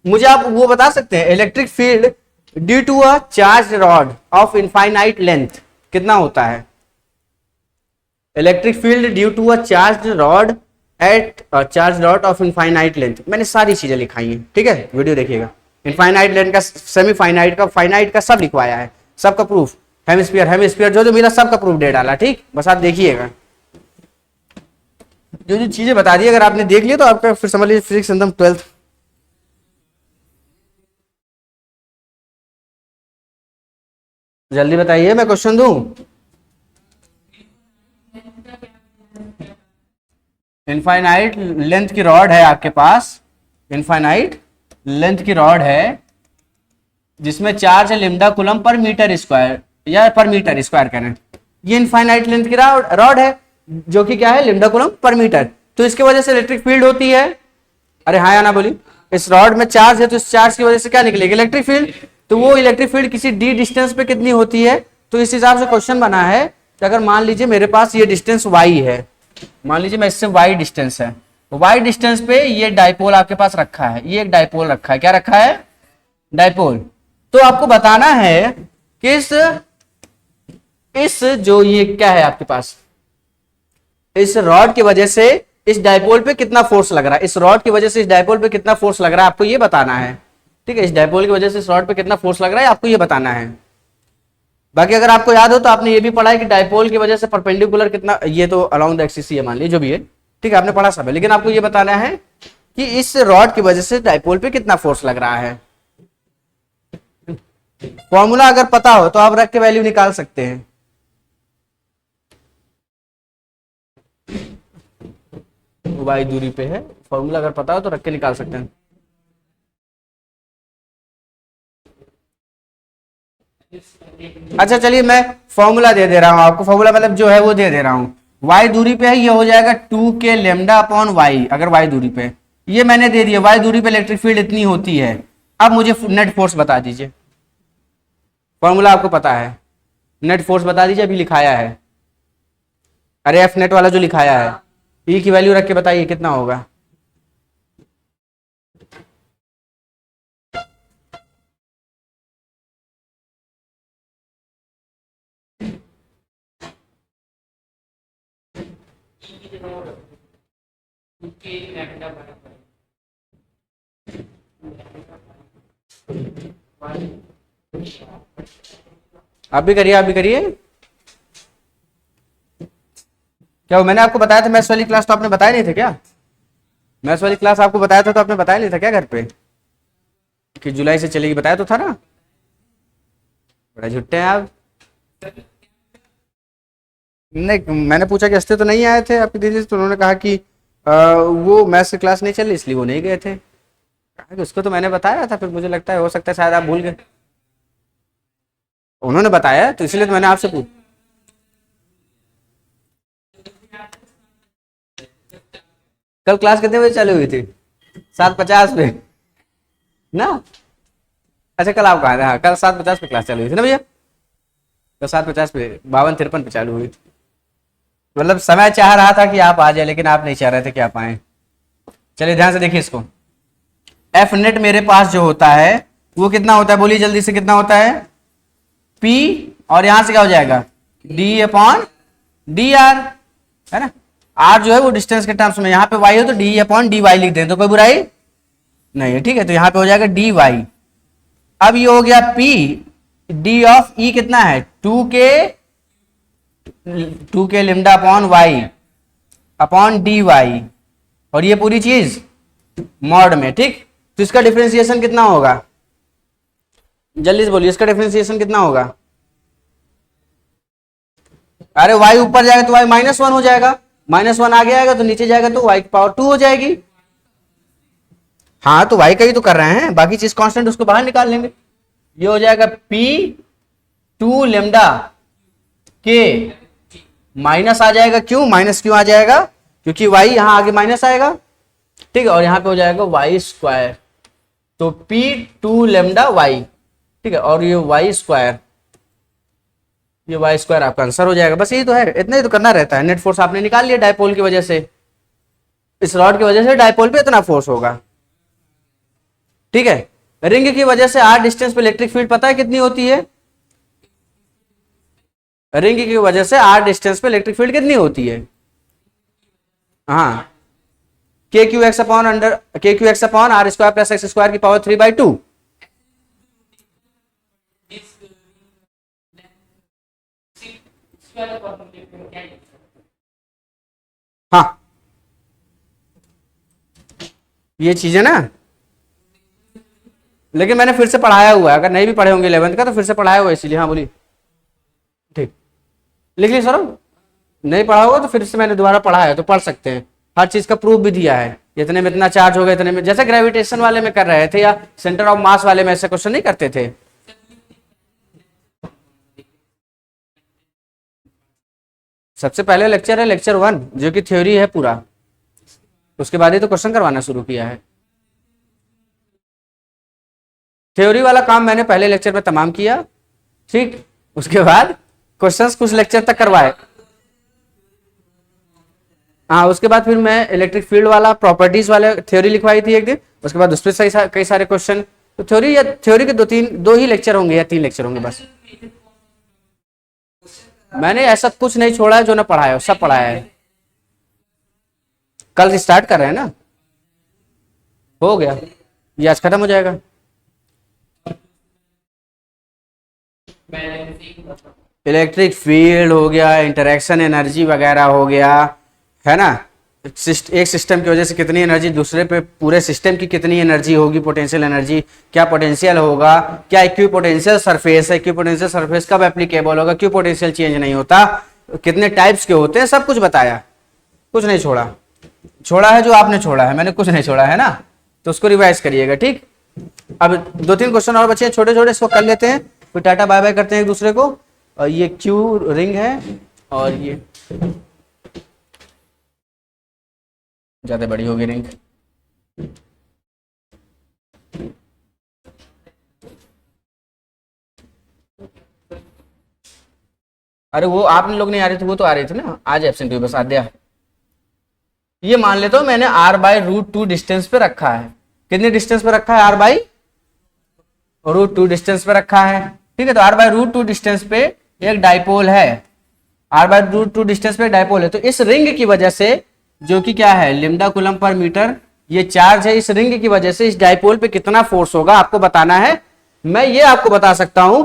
मुझे आप वो बता सकते हैं electric field due to a charge rod of infinite length कितना होता है? Electric field due to a charge rod at charge rod of infinite length, मैंने सारी चीजें लिखाई हैं, ठीक है, वीडियो देखिएगा। इनफाइनाइट लेंथ का, सेमी फाइनाइट का, फाइनाइट का सब लिखवाया है, सबका प्रूफ, हेमिस्फीयर हेमिस्फीयर जो जो मिला सबका प्रूफ दे डाला। ठीक, बस आप देखिएगा, जो जो चीजें बता दी अगर आपने देख लिया तो आपका फिर समझ लीजिए फिजिक्स एकदम 12th। जल्दी बताइए, मैं क्वेश्चन दूं। इनफाइनाइट लेंथ की रॉड है आपके पास, इनफाइनाइट लेंथ की रॉड है जिसमें चार्ज है लिम्डा कूलम पर मीटर स्क्वायर, या पर मीटर स्क्वायर करें, ये इनफाइनाइट लेंथ की रॉड है जो कि क्या है, लिम्डा कूलम पर मीटर। तो इसके वजह से इलेक्ट्रिक फील्ड होती है, अरे हाँ या ना बोली, इस रॉड में चार्ज है तो इस चार्ज की वजह से क्या निकलेगी, इलेक्ट्रिक फील्ड। तो वो इलेक्ट्रिक फील्ड किसी डी डिस्टेंस पे कितनी होती है, तो इस हिसाब से क्वेश्चन बना है कि अगर मान लीजिए मेरे पास ये डिस्टेंस y है, मान लीजिए मैं इससे y डिस्टेंस है, y डिस्टेंस पे ये डाइपोल आपके पास रखा है, ये एक डाइपोल रखा है, क्या रखा है, डाइपोल। तो आपको बताना है कि इस जो ये क्या है आपके पास, इस रॉड की वजह से इस डाइपोल पे कितना फोर्स लग रहा है, इस रॉड की वजह से इस डाइपोल पे कितना फोर्स लग रहा है, आपको ये बताना है। ठीक है, इस डाइपोल की वजह से इस रॉड पे कितना फोर्स लग रहा है आपको ये बताना है। बाकी अगर आपको याद हो तो आपने ये भी पढ़ा है कि डाइपोल की वजह से परपेंडिकुलर कितना, ये तो अलाउंग द एक्सिस है मान लीजिए जो भी है, ठीक है, आपने पढ़ा सब है, लेकिन आपको ये बताना है कि इस रॉड की वजह से डाइपोल पे कितना फोर्स लग रहा है। फॉर्मूला अगर पता हो तो आप रख के वैल्यू निकाल सकते हैं। वाई दूरी पे है, फॉर्मूला अगर पता हो तो रख के निकाल सकते हैं। अच्छा चलिए मैं फॉर्मूला दे दे रहा हूं आपको, फॉर्मूला मतलब जो है वो दे दे रहा हूं। y दूरी पे है, ये हो जाएगा 2k लेमडा अपॉन y, अगर y दूरी पे, ये मैंने दे दिया, y दूरी पे इलेक्ट्रिक फील्ड इतनी होती है। अब मुझे नेट फोर्स बता दीजिए, फॉर्मूला आपको पता है, नेट फोर्स बता दीजिए, अभी लिखाया है, अरे एफ नेट वाला जो लिखाया है, ई की वैल्यू रख के बताइए कितना होगा। आप भी करिए, आप भी करिए। क्या मैंने आपको बताया था मैथ्स वाली क्लास, तो आपने बताया नहीं था क्या, मैथ्स वाली क्लास आपको बताया था तो आपने बताया नहीं था क्या घर पे कि जुलाई से चलेगी, बताया तो था ना, बड़ा झुट्टे हैं आप। नहीं, मैंने पूछा कि हंसते तो नहीं आए थे आपकी दीदी से, तो उन्होंने कहा कि वो मैथ्स की क्लास नहीं चल रही इसलिए वो नहीं गए थे। उसको तो मैंने बताया था, फिर मुझे लगता है हो सकता है शायद आप भूल गए। उन्होंने बताया तो इसलिए तो मैंने आपसे पूछा। कल क्लास कितने बजे चालू हुई थी, 7:50 पे ना, अच्छा कल आप कहा था, हाँ कल 7:50 पे क्लास चालू हुई थी ना भैया, कल 7:50 पे 52-53 पे चालू हुई थी। मतलब समय चाह रहा था कि आप आ जाए, लेकिन आप नहीं चाह रहे थे कि आप आए। चलिए ध्यान से देखिए इसको, एफ नेट मेरे पास जो होता है वो कितना होता है, बोलिए जल्दी से, कितना होता है, P, और यहां से क्या हो जाएगा, D अपॉन डी आर, है ना, आर जो है वो डिस्टेंस के टर्म्स में, यहाँ पे y हो तो D अपॉन डी वाई लिख दें तो कोई बुराई नहीं है, ठीक है, तो यहाँ पे हो जाएगा डी वाई। अब ये हो गया P, D ऑफ E कितना है, 2k lambda upon y upon d y, और ये पूरी चीज मॉड में, ठीक। तो इसका डिफरेंशिएशन कितना होगा, जल्दी से बोलिए, इसका डिफरेंशिएशन कितना होगा। अरे y ऊपर जाएगा तो y -1 हो जाएगा, -1 आगे आएगा तो नीचे जाएगा तो y की पावर 2 हो जाएगी। हाँ तो y का ही तो कर रहे हैं, बाकी चीज कांस्टेंट उसको बाहर निकाल लेंगे। ये हो जाएगा P 2 लेमडा के, माइनस आ जाएगा, क्यों माइनस क्यों आ जाएगा, क्योंकि y यहां आगे माइनस आएगा, ठीक है, और यहां पे हो जाएगा y स्क्वायर, तो P 2 लेमडा y, ठीक है, और ये y स्क्वायर, ये वाई स्क्वायर आपका आंसर हो जाएगा। बस यही तो है, इतना ही तो करना रहता है। नेट फोर्स आपने निकाल लिया डायपोल की वजह से, इस रॉड की वजह से डायपोल पे इतना फोर्स होगा, ठीक है। रिंग की वजह से आर डिस्टेंस पे इलेक्ट्रिक फील्ड पता है कितनी होती है? रिंग की वजह से आर डिस्टेंस पे इलेक्ट्रिक फील्ड कितनी होती है? हाँ, K Q X upon R square plus X square की पावर 3/2। हाँ, ये चीज है ना, लेकिन मैंने फिर से पढ़ाया हुआ है, अगर नहीं भी पढ़े होंगे 11th का तो फिर से पढ़ाया हुआ है, इसीलिए। हाँ बोलिए, ठीक, लिख ली सर। नहीं पढ़ा होगा तो फिर से मैंने दोबारा पढ़ा है तो पढ़ सकते हैं, हर चीज का प्रूफ भी दिया है। इतने में इतना चार्ज होगा, इतने में, जैसे ग्रेविटेशन वाले में कर रहे थे या सेंटर ऑफ मास वाले में ऐसे क्वेश्चन नहीं करते थे। सबसे पहले लेक्चर है लेक्चर 1, जो कि थ्योरी है पूरा, उसके बाद ही तो क्वेश्चन करवाना शुरू किया है। थ्योरी वाला काम मैंने पहले लेक्चर में तमाम किया, ठीक, उसके बाद क्वेश्चंस कुछ लेक्चर तक करवाए। हाँ, उसके बाद फिर मैं इलेक्ट्रिक फील्ड वाला प्रॉपर्टीज वाले थ्योरी लिखवाई थी एक दिन, उसके बाद उस पर कई सारे क्वेश्चन। तो थ्योरी के दो ही लेक्चर होंगे या 3 लेक्चर होंगे बस। मैंने ऐसा कुछ नहीं छोड़ा है जो ना पढ़ाया है, सब पढ़ाया है। कल से स्टार्ट कर रहे हैं ना, हो गया, ये आज खत्म हो जाएगा। इलेक्ट्रिक फील्ड हो गया, इंटरेक्शन एनर्जी वगैरह हो गया, है ना। एक सिस्टम की वजह से कितनी एनर्जी, दूसरे पे पूरे सिस्टम की कितनी एनर्जी होगी, पोटेंशियल एनर्जी, क्या पोटेंशियल होगा, क्या इक्विपोटेंशियल सरफेस है, इक्विपोटेंशियल सरफेस कब एप्लीकेबल होगा, क्यों पोटेंशियल चेंज नहीं होता, कितने टाइप्स के होते हैं, सब कुछ बताया, कुछ नहीं छोड़ा। छोड़ा है जो आपने छोड़ा है, मैंने कुछ नहीं छोड़ा है ना, तो उसको रिवाइज करिएगा, ठीक। अब 2-3 क्वेश्चन और बचे हैं छोटे छोटे, इसको कर लेते हैं, फिर टाटा बाय बाय करते हैं एक दूसरे को। और ये क्यू रिंग है और ये ज्यादा बड़ी होगी रिंग। अरे वो आप लोग नहीं आ रहे थे, वो तो आ रहे थे ना, आज एब्सेंट हुई बस आद्या। ये मान लेता हूं मैंने r/√2 डिस्टेंस पे रखा है। कितनी डिस्टेंस पे रखा है? r/√2 डिस्टेंस पे रखा है, ठीक है। तो r/√2 डिस्टेंस पे एक डाइपोल है, r/√2 डिस्टेंस पे डाइपोल है। तो इस रिंग की वजह से, जो कि क्या है, लैम्डा कूलम पर मीटर, ये चार्ज है, इस रिंग की वजह से इस डाइपोल पे कितना फोर्स होगा आपको बताना है। मैं ये आपको बता सकता हूं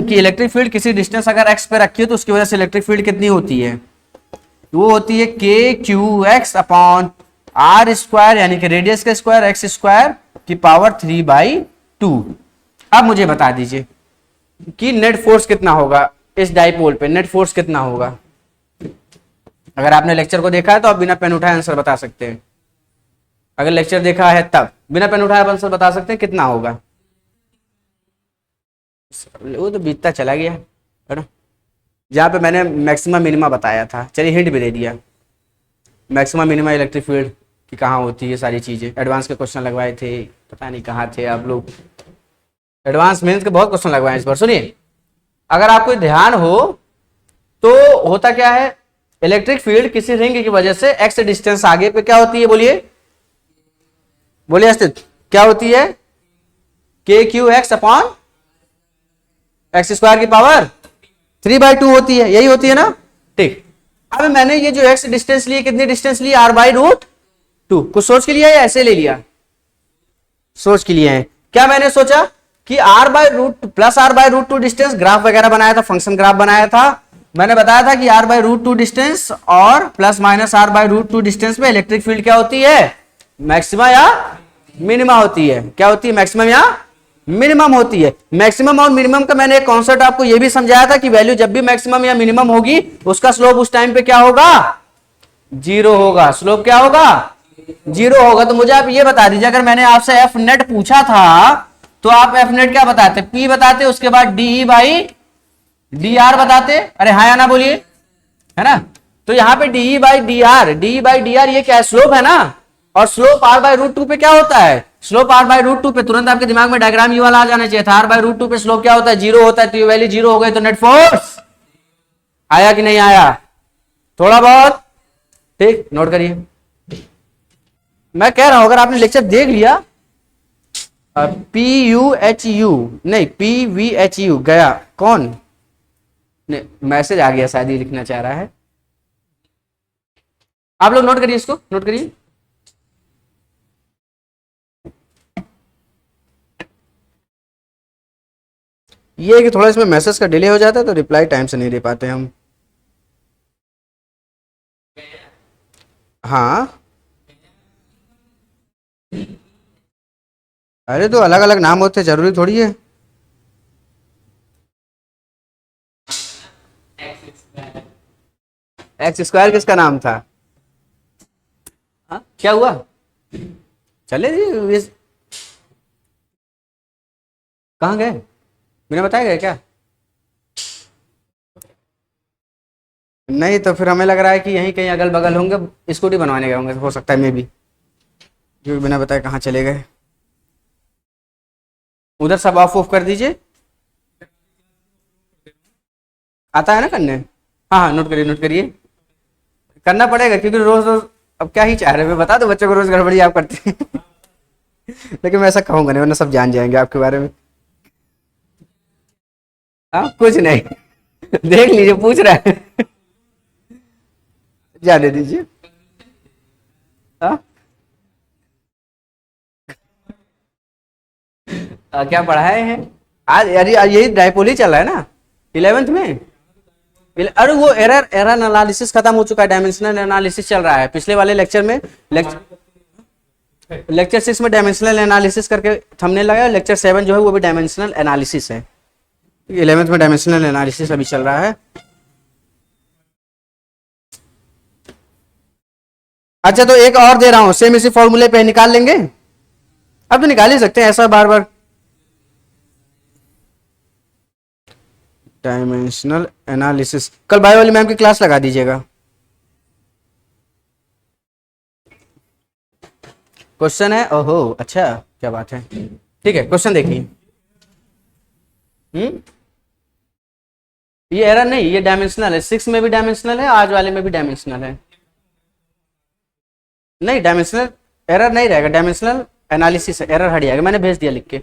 कि इलेक्ट्रिक फील्ड किसी डिस्टेंस अगर x पे रखी है तो उसकी वजह से इलेक्ट्रिक फील्ड कितनी होती है, वो होती है KQX अपॉन R स्क्वायर, यानी कि रेडियस का स्क्वायर x स्क्वायर की पावर 3/2। अब मुझे बता दीजिए कि नेट फोर्स कितना होगा इस डाइपोल पे, नेट फोर्स कितना होगा। अगर आपने लेक्चर को देखा है तो आप बिना पेन उठाए आंसर बता सकते हैं। अगर लेक्चर देखा है तब बिना पेन उठाए आप आंसर बता सकते हैं कितना होगा। वो तो बीतता चला गया है ना, जहाँ पे मैंने मैक्सिमम मिनिमा बताया था। चलिए हिंट भी दे दिया, मैक्सिमम मिनिमा इलेक्ट्रिक फील्ड की कहाँ होती है, सारी चीज़ें एडवांस के क्वेश्चन लगवाए थे, पता नहीं कहाँ थे आप लोग। एडवांस मेंस के बहुत क्वेश्चन लगवाए इस बार। सुनिए, अगर आपको ध्यान हो तो होता क्या है, इलेक्ट्रिक फील्ड किसी रिंग की वजह से x डिस्टेंस आगे पे क्या होती है, बोलिए बोलिए अस्तित्व, क्या होती है, KQX अपॉन x स्क्वायर की पावर 3/2 होती है, यही होती है ना, ठीक। अब मैंने ये जो x डिस्टेंस लिए, कितनी डिस्टेंस ली, r/√2। कुछ सोच के लिया या ऐसे ले लिया, सोच के लिए है। क्या मैंने सोचा कि r/√2 plus r/√2 distance, graph वगैरह बनाया था, फंक्शन ग्राफ बनाया था, मैंने बताया था कि r/√2 डिस्टेंस और प्लस माइनस r/√2 डिस्टेंस में इलेक्ट्रिक फील्ड क्या होती है, मैक्सिमा या मिनिमा होती है। क्या होती है, मैक्सिमम या मिनिमम होती है। मैक्सिमम और मिनिमम का मैंने एक कॉन्सेप्ट आपको यह भी समझाया था कि वैल्यू जब भी मैक्सिमम या मिनिमम होगी उसका स्लोप उस टाइम पे क्या होगा, 0 होगा। स्लोप क्या होगा, 0 होगा। तो मुझे आप ये बता दीजिए, अगर मैंने आपसे एफ नेट पूछा था तो आप एफ नेट क्या बताते, P बताते, उसके बाद DE/dr बताते। अरे हाँ या ना बोलिए, है ना। तो यहाँ पे DE/dr ये क्या है, स्लोप है ना। और स्लोप r/√2 पे क्या होता है, स्लोप r/√2 पे तुरंत आपके दिमाग में डायग्राम ये वाला आ जाना चाहिए था। r/√2 पे स्लोप क्या होता है, 0 होता है। तो ये वैल्यू 0 हो गई तो नेट फोर्स आया कि नहीं आया? थोड़ा बहुत, ठीक, नोट करिए। मैं कह रहा हूं अगर आपने लेक्चर देख लिया, PUHU नहीं, PVHU गया कौन? नहीं, मैसेज आ गया शायद, ये लिखना चाह रहा है। आप लोग नोट करिए, इसको नोट करिए। ये है कि थोड़ा इसमें मैसेज का डिले हो जाता है तो रिप्लाई टाइम से नहीं दे पाते हम। हाँ, अरे तो अलग अलग नाम होते, जरूरी थोड़ी है। एक्स स्क्वायर किसका नाम था? हाँ, क्या हुआ? चले जी, कहाँ गए? मैंने बताया गया क्या? नहीं तो फिर हमें लग रहा है कि यहीं कहीं अगल बगल होंगे, स्कूटी बनवाने गए होंगे, हो सकता है मे भी, क्योंकि बिना बताए कहाँ चले गए। उधर सब ऑफ ऑफ कर दीजिए। आता है ना करने? हाँ हाँ, नोट करिए नोट करिए, करना पड़ेगा क्योंकि रोज रोज, अब क्या ही चाह रहे हैं, मैं बता दो बच्चों को रोज गड़बड़ी आप करते हैं। लेकिन मैं ऐसा कहूंगा नहीं, वरना सब जान जाएंगे आपके बारे में। हाँ, कुछ नहीं। देख लीजिए, पूछ रहा है। जाने दीजिए। हाँ, क्या पढ़ाए हैं आज? अरे यही डायपोल ही चल रहा है ना 11th में। अरे वो एरर एरर एनालिसिस खत्म हो चुका है, डायमेंशनल एनालिसिस चल रहा है। पिछले वाले लेक्चर में लेक्चर 6 में डायमेंशनल एनालिसिस करके थंबनेल लगाया, लेक्चर 7 जो है वो भी डायमेंशनल एनालिसिस है। 11th में डायमेंशनल एनालिसिस अभी चल रहा है। अच्छा, तो एक और दे रहा हूं, सेम इसी फॉर्मूले पे निकाल लेंगे। अब तो निकाल ही सकते हैं ऐसा बार बार। डायमेंशनल एनालिसिस कल बायो वाली मैम की क्लास लगा दीजिएगा। क्वेश्चन है, ओहो अच्छा, क्या बात है। ठीक है, क्वेश्चन देखिए। ये एरर नहीं, ये डायमेंशनल है। 6 में भी डायमेंशनल है, आज वाले में भी डायमेंशनल है। नहीं, डायमेंशनल एरर नहीं रहेगा, डायमेंशनल एनालिसिस है, एरर हट जाएगा। मैंने भेज दिया लिख के।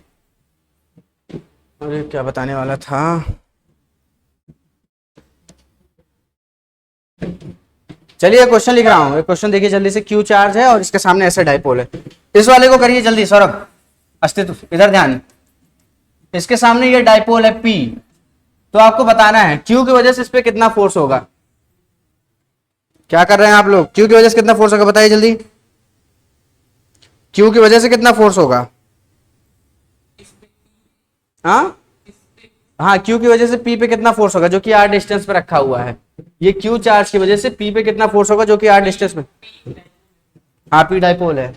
अरे क्या बताने वाला था। चलिए क्वेश्चन लिख रहा हूं, क्वेश्चन देखिए जल्दी से। क्यू चार्ज है और इसके सामने ऐसे डाइपोल है। इस वाले को करिए जल्दी सौरभ, अस्तित्व इधर ध्यान। इसके सामने ये डाइपोल है P, तो आपको बताना है Q की वजह से इस पे कितना फोर्स होगा। क्या कर रहे हैं आप लोग? Q की वजह से कितना फोर्स होगा बताइए जल्दी। Q की वजह से कितना फोर्स होगा? हाँ हाँ, Q की वजह से P पे कितना फोर्स होगा जो कि R डिस्टेंस पे रखा हुआ है। ये Q चार्ज की वजह से P पे कितना फोर्स होगा जो कि R डिस्टेंस में। हाँ, P डाइपोल है,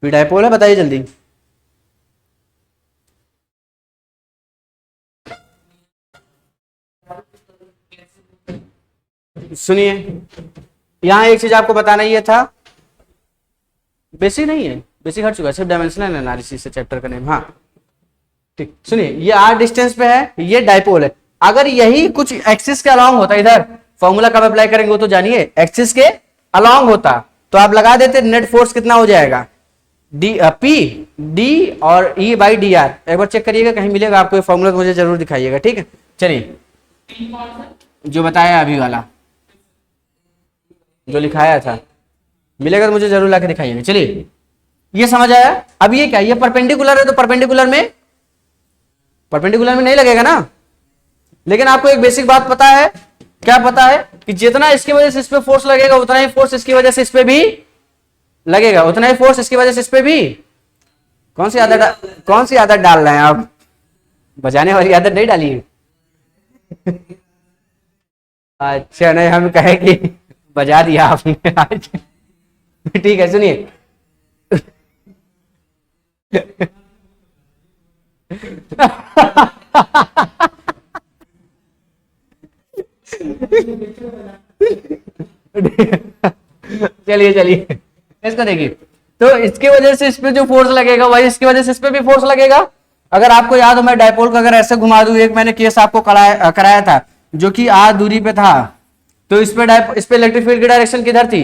P डाइपोल है, बताइए जल्दी। सुनिए, यहां एक चीज आपको बताना ही था, बेसिक नहीं है, बेसिक हट चुका है, सिर्फ डायमेंशनल एनालिसिस है चैप्टर का नेम। हाँ ठीक, सुनिए, ये R डिस्टेंस पे है, ये डाइपोल है। अगर यही कुछ एक्सिस के अलोंग होता, इधर फॉर्मूला कब अप्लाई करेंगे वो तो जानिए, एक्सिस के अलोंग होता तो आप लगा देते नेट फोर्स कितना हो जाएगा, P D और E बाई डी आर। एक बार चेक करिएगा, कहीं मिलेगा आपको ये फॉर्मूला तो मुझे जरूर दिखाइएगा। ठीक है, चलिए जो बताया अभी वाला, जो लिखाया था, मिलेगा तो मुझे जरूर लाके दिखाइएगा। चलिए, ये समझ आया। अब ये क्या, ये परपेंडिकुलर है तो परपेंडिकुलर में नहीं लगेगा ना। लेकिन आपको एक बेसिक बात पता है, क्या पता है कि जितना इसकी वजह से इस पे फोर्स लगेगा उतना ही फोर्स इसकी वजह से इस पे भी लगेगा, उतना ही फोर्स इसकी वजह से इस पे भी। कौन सी आदत डाल रहे हैं आप? बजाने वाली आदत नहीं डाली है। अच्छा, नहीं हम कहे कि बजा दिया आपने आज। ठीक है, सुनिए। चलिए चलिए, इसको देखिए। तो इसकी वजह से इस पे जो फोर्स लगेगा वही इसकी वजह से इस पे भी फोर्स लगेगा। अगर आपको याद हो, मैं डाइपोल को अगर ऐसे घुमा दूं, एक मैंने केस आपको कराया था जो कि आर दूरी पे था, तो इस पे इलेक्ट्रिक फील्ड की डायरेक्शन किधर थी?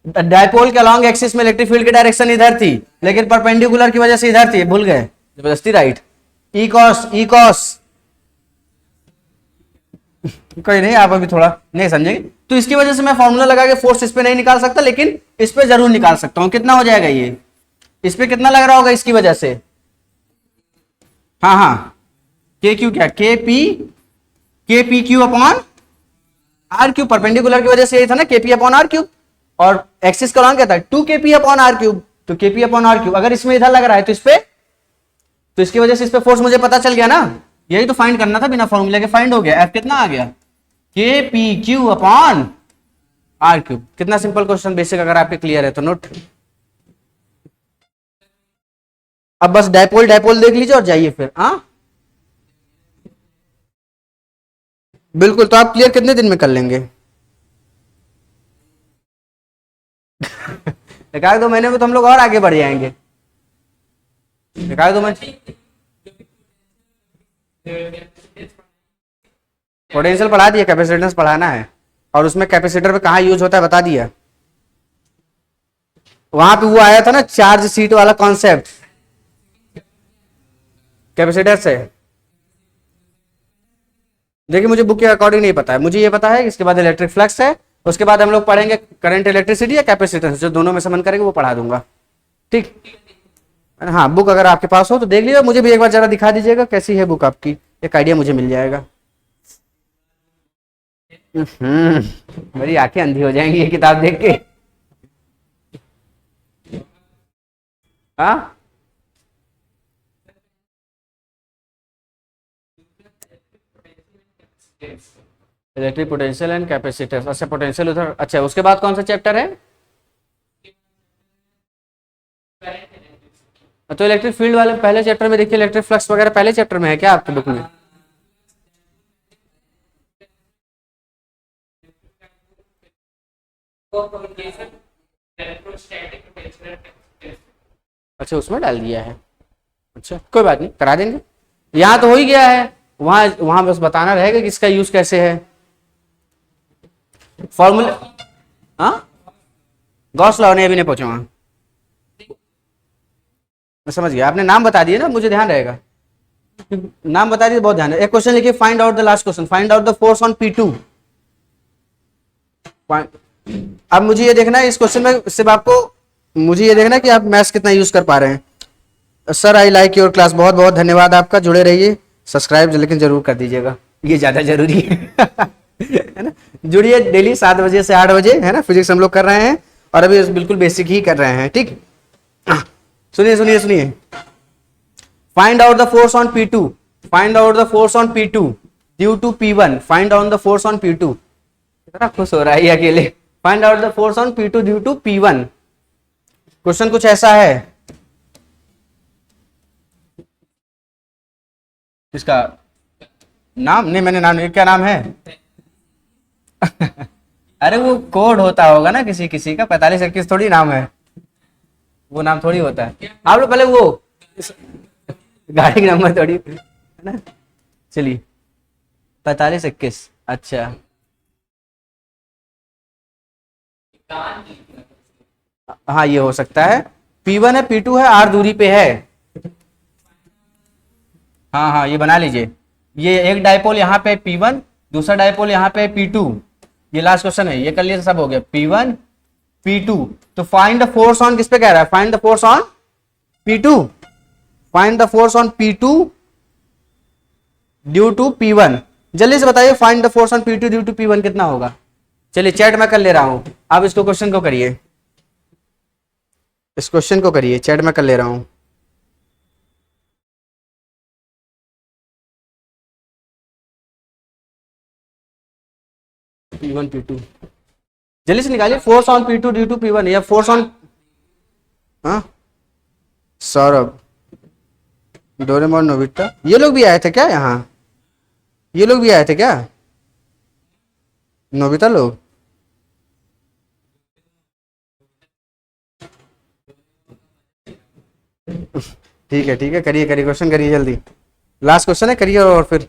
डायपोल के अलॉन्ग एक्सिस में इलेक्ट्रिक फील्ड की डायरेक्शन इधर थी, लेकिन परपेंडिकुलर की वजह से इधर थी, भूल गए जबरदस्ती, राइट। ई कॉस कोई नहीं, आप अभी थोड़ा नहीं समझेंगे, तो इसकी वजह से मैं फॉर्मूला लगा के फोर्स इस पे नहीं निकाल सकता, लेकिन इस पे जरूर निकाल सकता हूं। कितना हो जाएगा ये? इस पे कितना लग रहा होगा इसकी वजह से? हाँ हाँ, के क्यू क्या, K P Q upon R cube, perpendicular की वजह से ये था ना, K P upon R cube, और एक्सिस का लॉन्ग क्या था, 2 के पी अपॉन आर क्यूब, तो के पी अपॉन आर क्यूब। अगर इसमें इधर लग रहा है तो इस पे, तो इसकी वजह से इस पे फोर्स मुझे पता चल गया ना, यही तो फाइंड करना था, बिना फॉर्मूले के फाइंड हो गया। एफ कितना आ गया? K P Q upon R cube. कितना सिंपल क्वेश्चन, बेसिक अगर आपके क्लियर है तो नोट। अब बस डायपोल डायपोल देख लीजिए और जाइए फिर। हाँ बिल्कुल, तो आप क्लियर कितने दिन में कर लेंगे? एक आध 2 महीने में तो हम लोग और आगे बढ़ जाएंगे। एक आध 2 महीने पोटेंशियल पढ़ा दिया, कैपेसिटेंस पढ़ाना है, और उसमें कैपेसिटर पे कहाँ यूज होता है बता दिया। वहां पे वो आया था ना चार्ज सीट वाला कॉन्सेप्ट कैपेसिटर से। देखिए मुझे बुक के अकॉर्डिंग नहीं पता है, मुझे ये पता है, इसके बाद इलेक्ट्रिक फ्लक्स है, उसके बाद हम लोग पढ़ेंगे करंट इलेक्ट्रिसिटी या कैपेसिटेंस, जो दोनों में से मन करेंगे वो पढ़ा दूंगा, ठीक। हाँ बुक अगर आपके पास हो तो देख लीजिए, मुझे भी एक बार जरा दिखा दीजिएगा कैसी है बुक आपकी, एक आइडिया मुझे मिल जाएगा। मेरी आंखें अंधी हो जाएंगी ये किताब देख के। हाँ इलेक्ट्रिक पोटेंशियल एंड कैपेसिटर, अच्छा पोटेंशियल उधर, अच्छा उसके बाद कौन सा चैप्टर है? तो इलेक्ट्रिक फील्ड वाले पहले चैप्टर में देखिए, इलेक्ट्रिक फ्लक्स वगैरह पहले चैप्टर में है क्या आपकी बुक में? अच्छा उसमें डाल दिया है, अच्छा कोई बात नहीं, करा देंगे। यहाँ तो हो ही गया है, वहां वहां बस बताना रहेगा कि इसका यूज कैसे है। फॉर्मूला, हाँ गॉस लॉ नहीं, अभी नहीं पहुंचा वहां, मैं समझ गया, आपने नाम बता दिए ना, मुझे ध्यान रहेगा, नाम बता दिए बहुत ध्यान है। एक क्वेश्चन लिखिए, find out the last question, find out the force on P2। अब मुझे ये देखना है इस क्वेश्चन में सिर्फ आपको, मुझे ये देखना है कि आप मैथ्स कितना यूज कर पा रहे हैं। Sir I like your class, बहुत बहुत धन्यवाद आपका, जुड़े रहिए, सब्सक्राइब लेकिन जरूर कर दीजिएगा, ये ज्यादा जरूरी है है ना। जुड़िए डेली 7 बजे से 8 बजे, है ना, फिजिक्स हम लोग कर रहे हैं, और अभी बिल्कुल बेसिक ही कर रहे हैं, ठीक। सुनिए सुनिए सुनिए, find out the force on P2, find out the force on P2 due to P1, find out the force on P2, कितना खुश हो रहा है ये अकेले, find out the force on P2 due to P1। Question कुछ ऐसा है, इसका नाम नहीं, मैंने नाम नहीं, क्या नाम है? अरे वो कोड होता होगा ना किसी किसी का, 4521 थोड़ी नाम है, वो नाम थोड़ी होता है। आप लोग पहले वो गाड़ी का नंबर थोड़ी है ना, चलिए 4521, अच्छा हाँ ये हो सकता है, P1 है P2 है, R दूरी पे है, हाँ हाँ ये बना लीजिए, ये एक डायपोल यहाँ पे P1, दूसरा डायपोल यहाँ पे P2, ये लास्ट क्वेश्चन है, ये कर लिए सब हो गया, P1 P2। तो फाइंड द फोर्स ऑन किस पे कह रहा है, find the force on P2, find the force on P2 due to P1। जल्दी से बताइए find the force on P2 due to P1 कितना होगा। चलिए चैट में कर ले रहा हूं, आप इसको क्वेश्चन को करिए, इस क्वेश्चन को करिए, चैट में कर ले रहा हूं। P1 P2 जल्दी से निकालिए, force on P2 due to P1 या फोर्स ऑन, हाँ सौरभ, डोरेमोन, नोबिता, ये लोग भी आए थे क्या यहाँ, ये लोग भी आए थे क्या, नोबिता लोग? ठीक है करिए करिए, क्वेश्चन करिए जल्दी, लास्ट क्वेश्चन है, करिए और फिर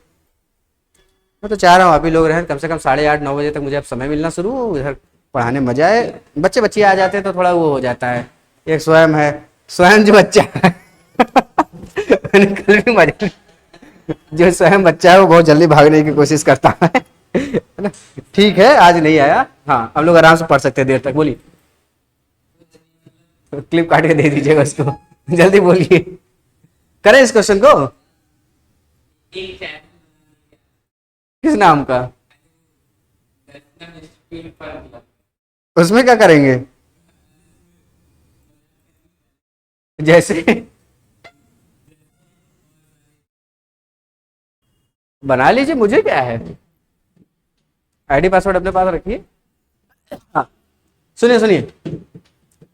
मैं तो चाह रहा हूँ अभी लोग रहें कम से कम 8:30-9 बजे तक, मुझे अब समय मिलना शुरू हो, इधर पढ़ाने में मजा आए। बच्चे बच्चे आ जाते हैं तो थोड़ा वो हो जाता है। एक स्वयं है, स्वयं जो बच्चा है मैंने कल भी मजा, जो स्वयं बच्चा है वो बहुत जल्दी भागने की कोशिश करता है ना। ठीक है, आज नहीं आया। हाँ, हम लोग आराम से पढ़ सकते हैं देर तक। बोलिए, क्लिप काट के दे दीजिएगा उसको, जल्दी बोलिए। करें इस क्वेश्चन को? किस नाम का? उसमें क्या करेंगे? जैसे बना लीजिए, मुझे क्या है। आईडी पासवर्ड अपने पास रखिए। हाँ, सुनिए सुनिए,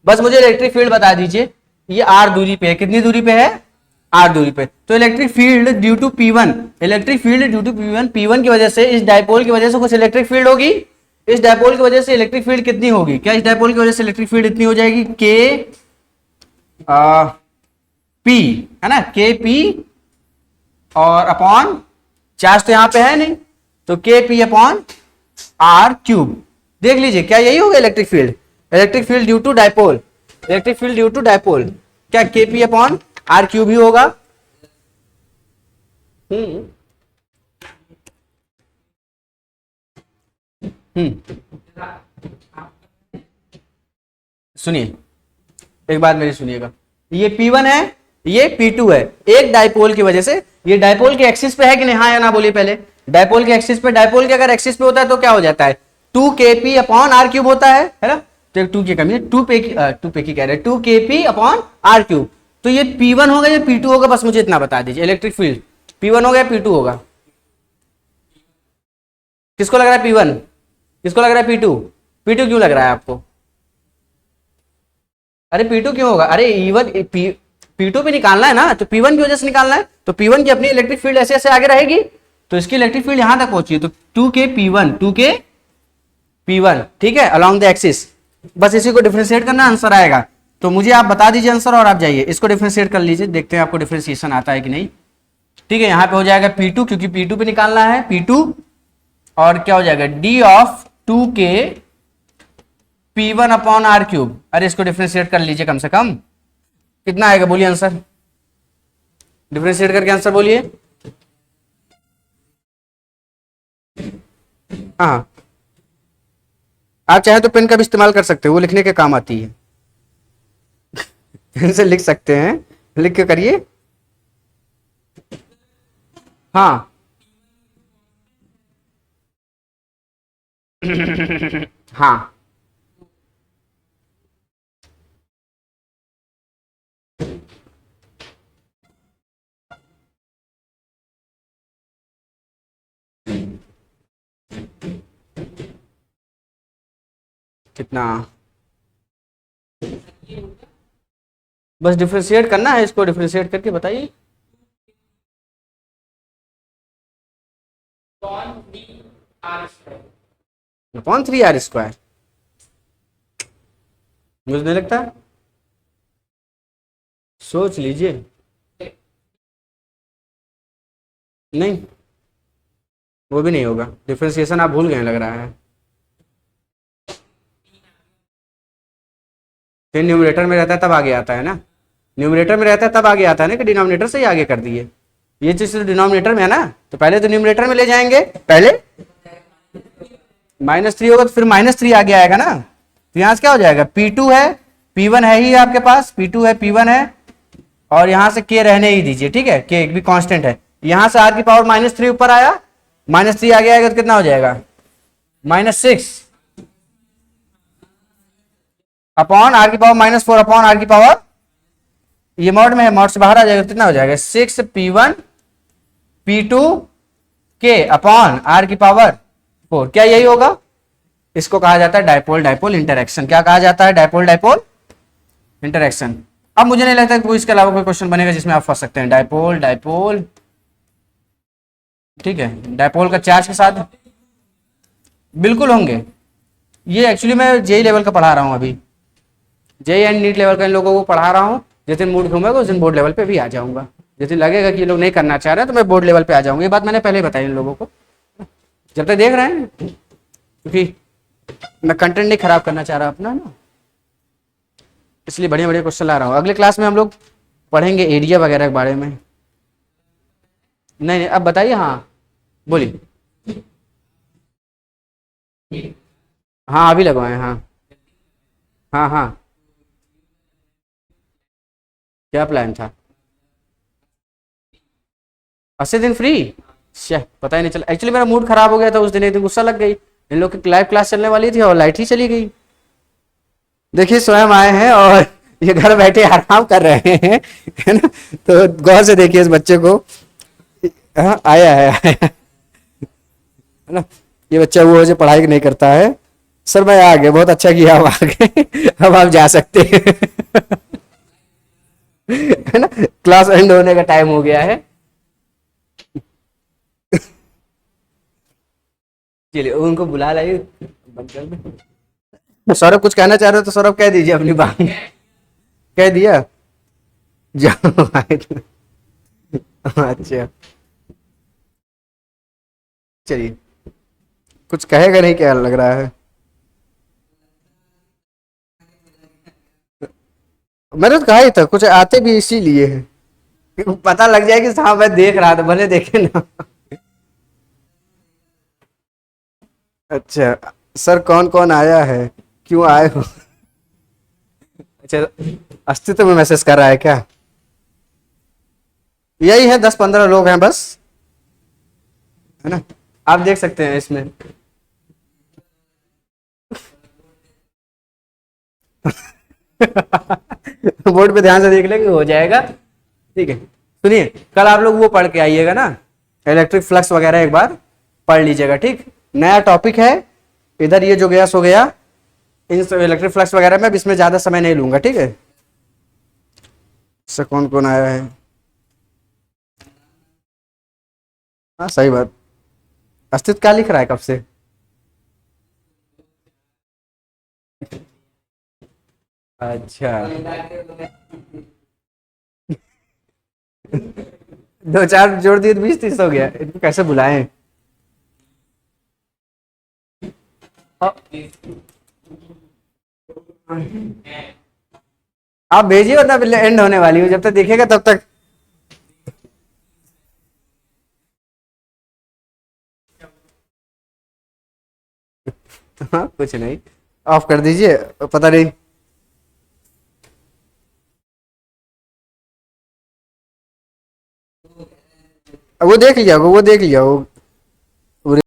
बस मुझे इलेक्ट्रिक फील्ड बता दीजिए। ये आर दूरी पे है, कितनी दूरी पे है? आर दूरी पे। तो electric field due to P1, electric field due to P1 की वजह से, इस डायपोल की वजह से कुछ इलेक्ट्रिक फील्ड होगी। इस डायपोल की वजह से इलेक्ट्रिक फील्ड कितनी होगी? क्या इस डायपोल की वजह से इलेक्ट्रिक फील्ड इतनी हो जाएगी? के पी, है ना, के पी और अपॉन चार्ज तो यहां पे है नहीं, तो के पी अपॉन आर क्यूब। देख लीजिए, क्या यही होगा electric field? Electric field due to dipole, electric field due to dipole, क्या K P upon R cube ही होगा? हम्म सुनिए, एक बात मेरी सुनिएगा, ये P1 है, ये P2 है। एक डायपोल की वजह से, ये डायपोल के एक्सिस पे है कि नहीं? हाँ या ना बोलिए पहले। डायपोल के एक्सिस पे, डायपोल के अगर एक्सिस पे होता है तो क्या हो जाता है? 2kp अपॉन आर क्यूब होता है ना। तो 2 की कमी है, 2p की कह रहे हैं, 2kp अपॉन आर क्यूब। तो ये P1 होगा या P2 होगा? बस मुझे इतना बता दीजिए, इलेक्ट्रिक फील्ड P1 होगा या P2 होगा? किसको लग रहा है P1? किसको लग रहा है P2? P2 क्यों लग रहा है आपको? अरे P2 क्यों होगा? अरे इवन P2 भी निकालना है ना, तो P1 की वजह से निकालना है। तो P1 की अपनी इलेक्ट्रिक फील्ड ऐसे ऐसे आगे रहेगी, तो इसकी इलेक्ट्रिक फील्ड यहां तक पहुंची है, तो 2k P1, ठीक है, अलोंग द एक्सिस। बस इसी को डिफरेंशिएट करना, आंसर आएगा। तो मुझे आप बता दीजिए आंसर, और आप जाइए इसको डिफरेंशिएट कर लीजिए, देखते हैं आपको डिफरेंशिएशन आता है कि नहीं। ठीक है, यहां पे हो जाएगा P2, क्योंकि P2 पे निकालना है, P2, और क्या हो जाएगा? d of 2k P1 upon R cube. अरे इसको डिफरेंशिएट कर लीजिए कम से कम, कितना आएगा? बोलिए आंसर, डिफरेंशिएट करके आंसर बोलिए। हाँ, आप चाहे तो पेन का भी इस्तेमाल कर सकते हो, वो लिखने के काम आती है। पेन से लिख सकते हैं, लिख के करिए। हाँ हाँ, कितना? बस डिफरेंशिएट करना है, इसको डिफरेंशिएट करके बताइए। अपॉन 3r², मुझे नहीं लगता, सोच लीजिए। नहीं, वो भी नहीं होगा, डिफरेंशिएशन आप भूल गए लग रहा है। फिर न्यूमरेटर में रहता है तब आगे आता है ना, न्यूमरेटर में रहता है तब आगे आता है ना, कि डिनोमिनेटर से ही आगे कर दिए। ये चीज तो डिनोमिनेटर में है ना, तो पहले तो न्यूमरेटर में ले जाएंगे, पहले -3 होगा तो फिर -3 आगे आएगा ना। तो यहाँ से क्या हो जाएगा? P2 है, P1 है ही आपके पास, P2 है, P1 है, और यहां से k रहने ही दीजिए, ठीक है, k भी कांस्टेंट है। यहां से r की पावर -3 ऊपर आया, -3 आगे आएगा तो कितना हो जाएगा? -6 अपॉन r की पावर -4 अपॉन r की पावर, ये मॉड में है, मॉड से बाहर आ जाएगा तो कितना हो जाएगा? 6p1 p2 k upon r की पावर 4। क्या यही होगा? इसको कहा जाता है डायपोल डायपोल इंटरेक्शन। क्या कहा जाता है? Dipole dipole interaction. अब मुझे नहीं लगता कि कोई इसके अलावा कोई क्वेश्चन बनेगा जिसमें आप फंस सकते हैं। डायपोल डायपोल, ठीक है, डायपोल का चार्ज के साथ बिल्कुल होंगे। ये एक्चुअली मैं जेई लेवल का पढ़ा रहा हूँ अभी, जेई एंड नीट लेवल का इन लोगों को पढ़ा रहा हूँ। जिस दिन मूड घूमेगा उस दिन बोर्ड लेवल पे भी आ जाऊंगा। जिस दिन लगेगा कि ये लोग नहीं करना चाह रहे तो मैं बोर्ड लेवल पे आ जाऊंगा। ये बात मैंने पहले ही बताई इन लोगों को। जब तक देख रहे हैं, क्योंकि मैं कंटेंट नहीं खराब करना चाह रहा अपना ना, इसलिए बढ़िया बढ़िया क्वेश्चन ला रहा हूँ। अगले क्लास में हम लोग पढ़ेंगे एरिया वगैरह के बारे में। नहीं नहीं, अब बताइए। हाँ बोलिए। हाँ अभी लगवाए, हाँ। हाँ हाँ। क्या प्लान था? 80 दिन फ्री? पता ही नहीं चला। एक्चुअली मेरा मूड खराब हो गया था उस दिन, एक दिन गुस्सा लग गई। इन लोग की लाइव क्लास चलने वाली थी और लाइट ही चली गई। देखिए स्वयं आए हैं और ये घर बैठे आराम कर रहे हैं, है ना। तो गौर से देखिए इस बच्चे को। हाँ आया है ना। ये बच्चा वो जो पढ़ाई नहीं करता है। सर मैं आ गया, बहुत अच्छा किया, आप आ गए। अब आप जा सकते हैं। है ना, क्लास एंड होने का टाइम हो गया है। चलिए उनको बुला लाइए बंद कर दो। सौरभ कुछ कहना चाह रहे हो तो सौरभ कह दीजिए अपनी बात। कह दिया जाओ आए तो। अच्छा चलिए, कुछ कहेगा नहीं क्या लग रहा है? मैंने तो कहा ही था कुछ आते भी इसीलिए है कि पता लग जाए कि हाँ मैं देख रहा था, भले देखे ना। अच्छा सर कौन कौन आया है, क्यों आए हो? अच्छा, अस्तित्व में मैसेज कर रहा है क्या? यही है, 10-15 लोग हैं बस, है ना। आप देख सकते हैं इसमें। बोर्ड पे ध्यान से देख लेंगे, हो जाएगा। ठीक है, सुनिए कल आप लोग वो पढ़ के आइएगा ना, इलेक्ट्रिक फ्लक्स वगैरह एक बार पढ़ लीजिएगा, ठीक। नया टॉपिक है, इधर ये जो गया सो गया। इन इलेक्ट्रिक फ्लक्स वगैरह में अब इसमें ज्यादा समय नहीं लूंगा, ठीक है। इससे कौन कौन आया है? हाँ सही बात। अस्तित्व क्या लिख रहा है कब से? अच्छा। दो चार जोड़ दिए तो 20-30 हो गया, इनको कैसे बुलाएं? आप भेजिए वरना एंड होने वाली हो, जब तक देखेगा तब तक। हाँ कुछ नहीं, ऑफ कर दीजिए, पता नहीं। वो देख लिया होगा, वो देख लिया होगा,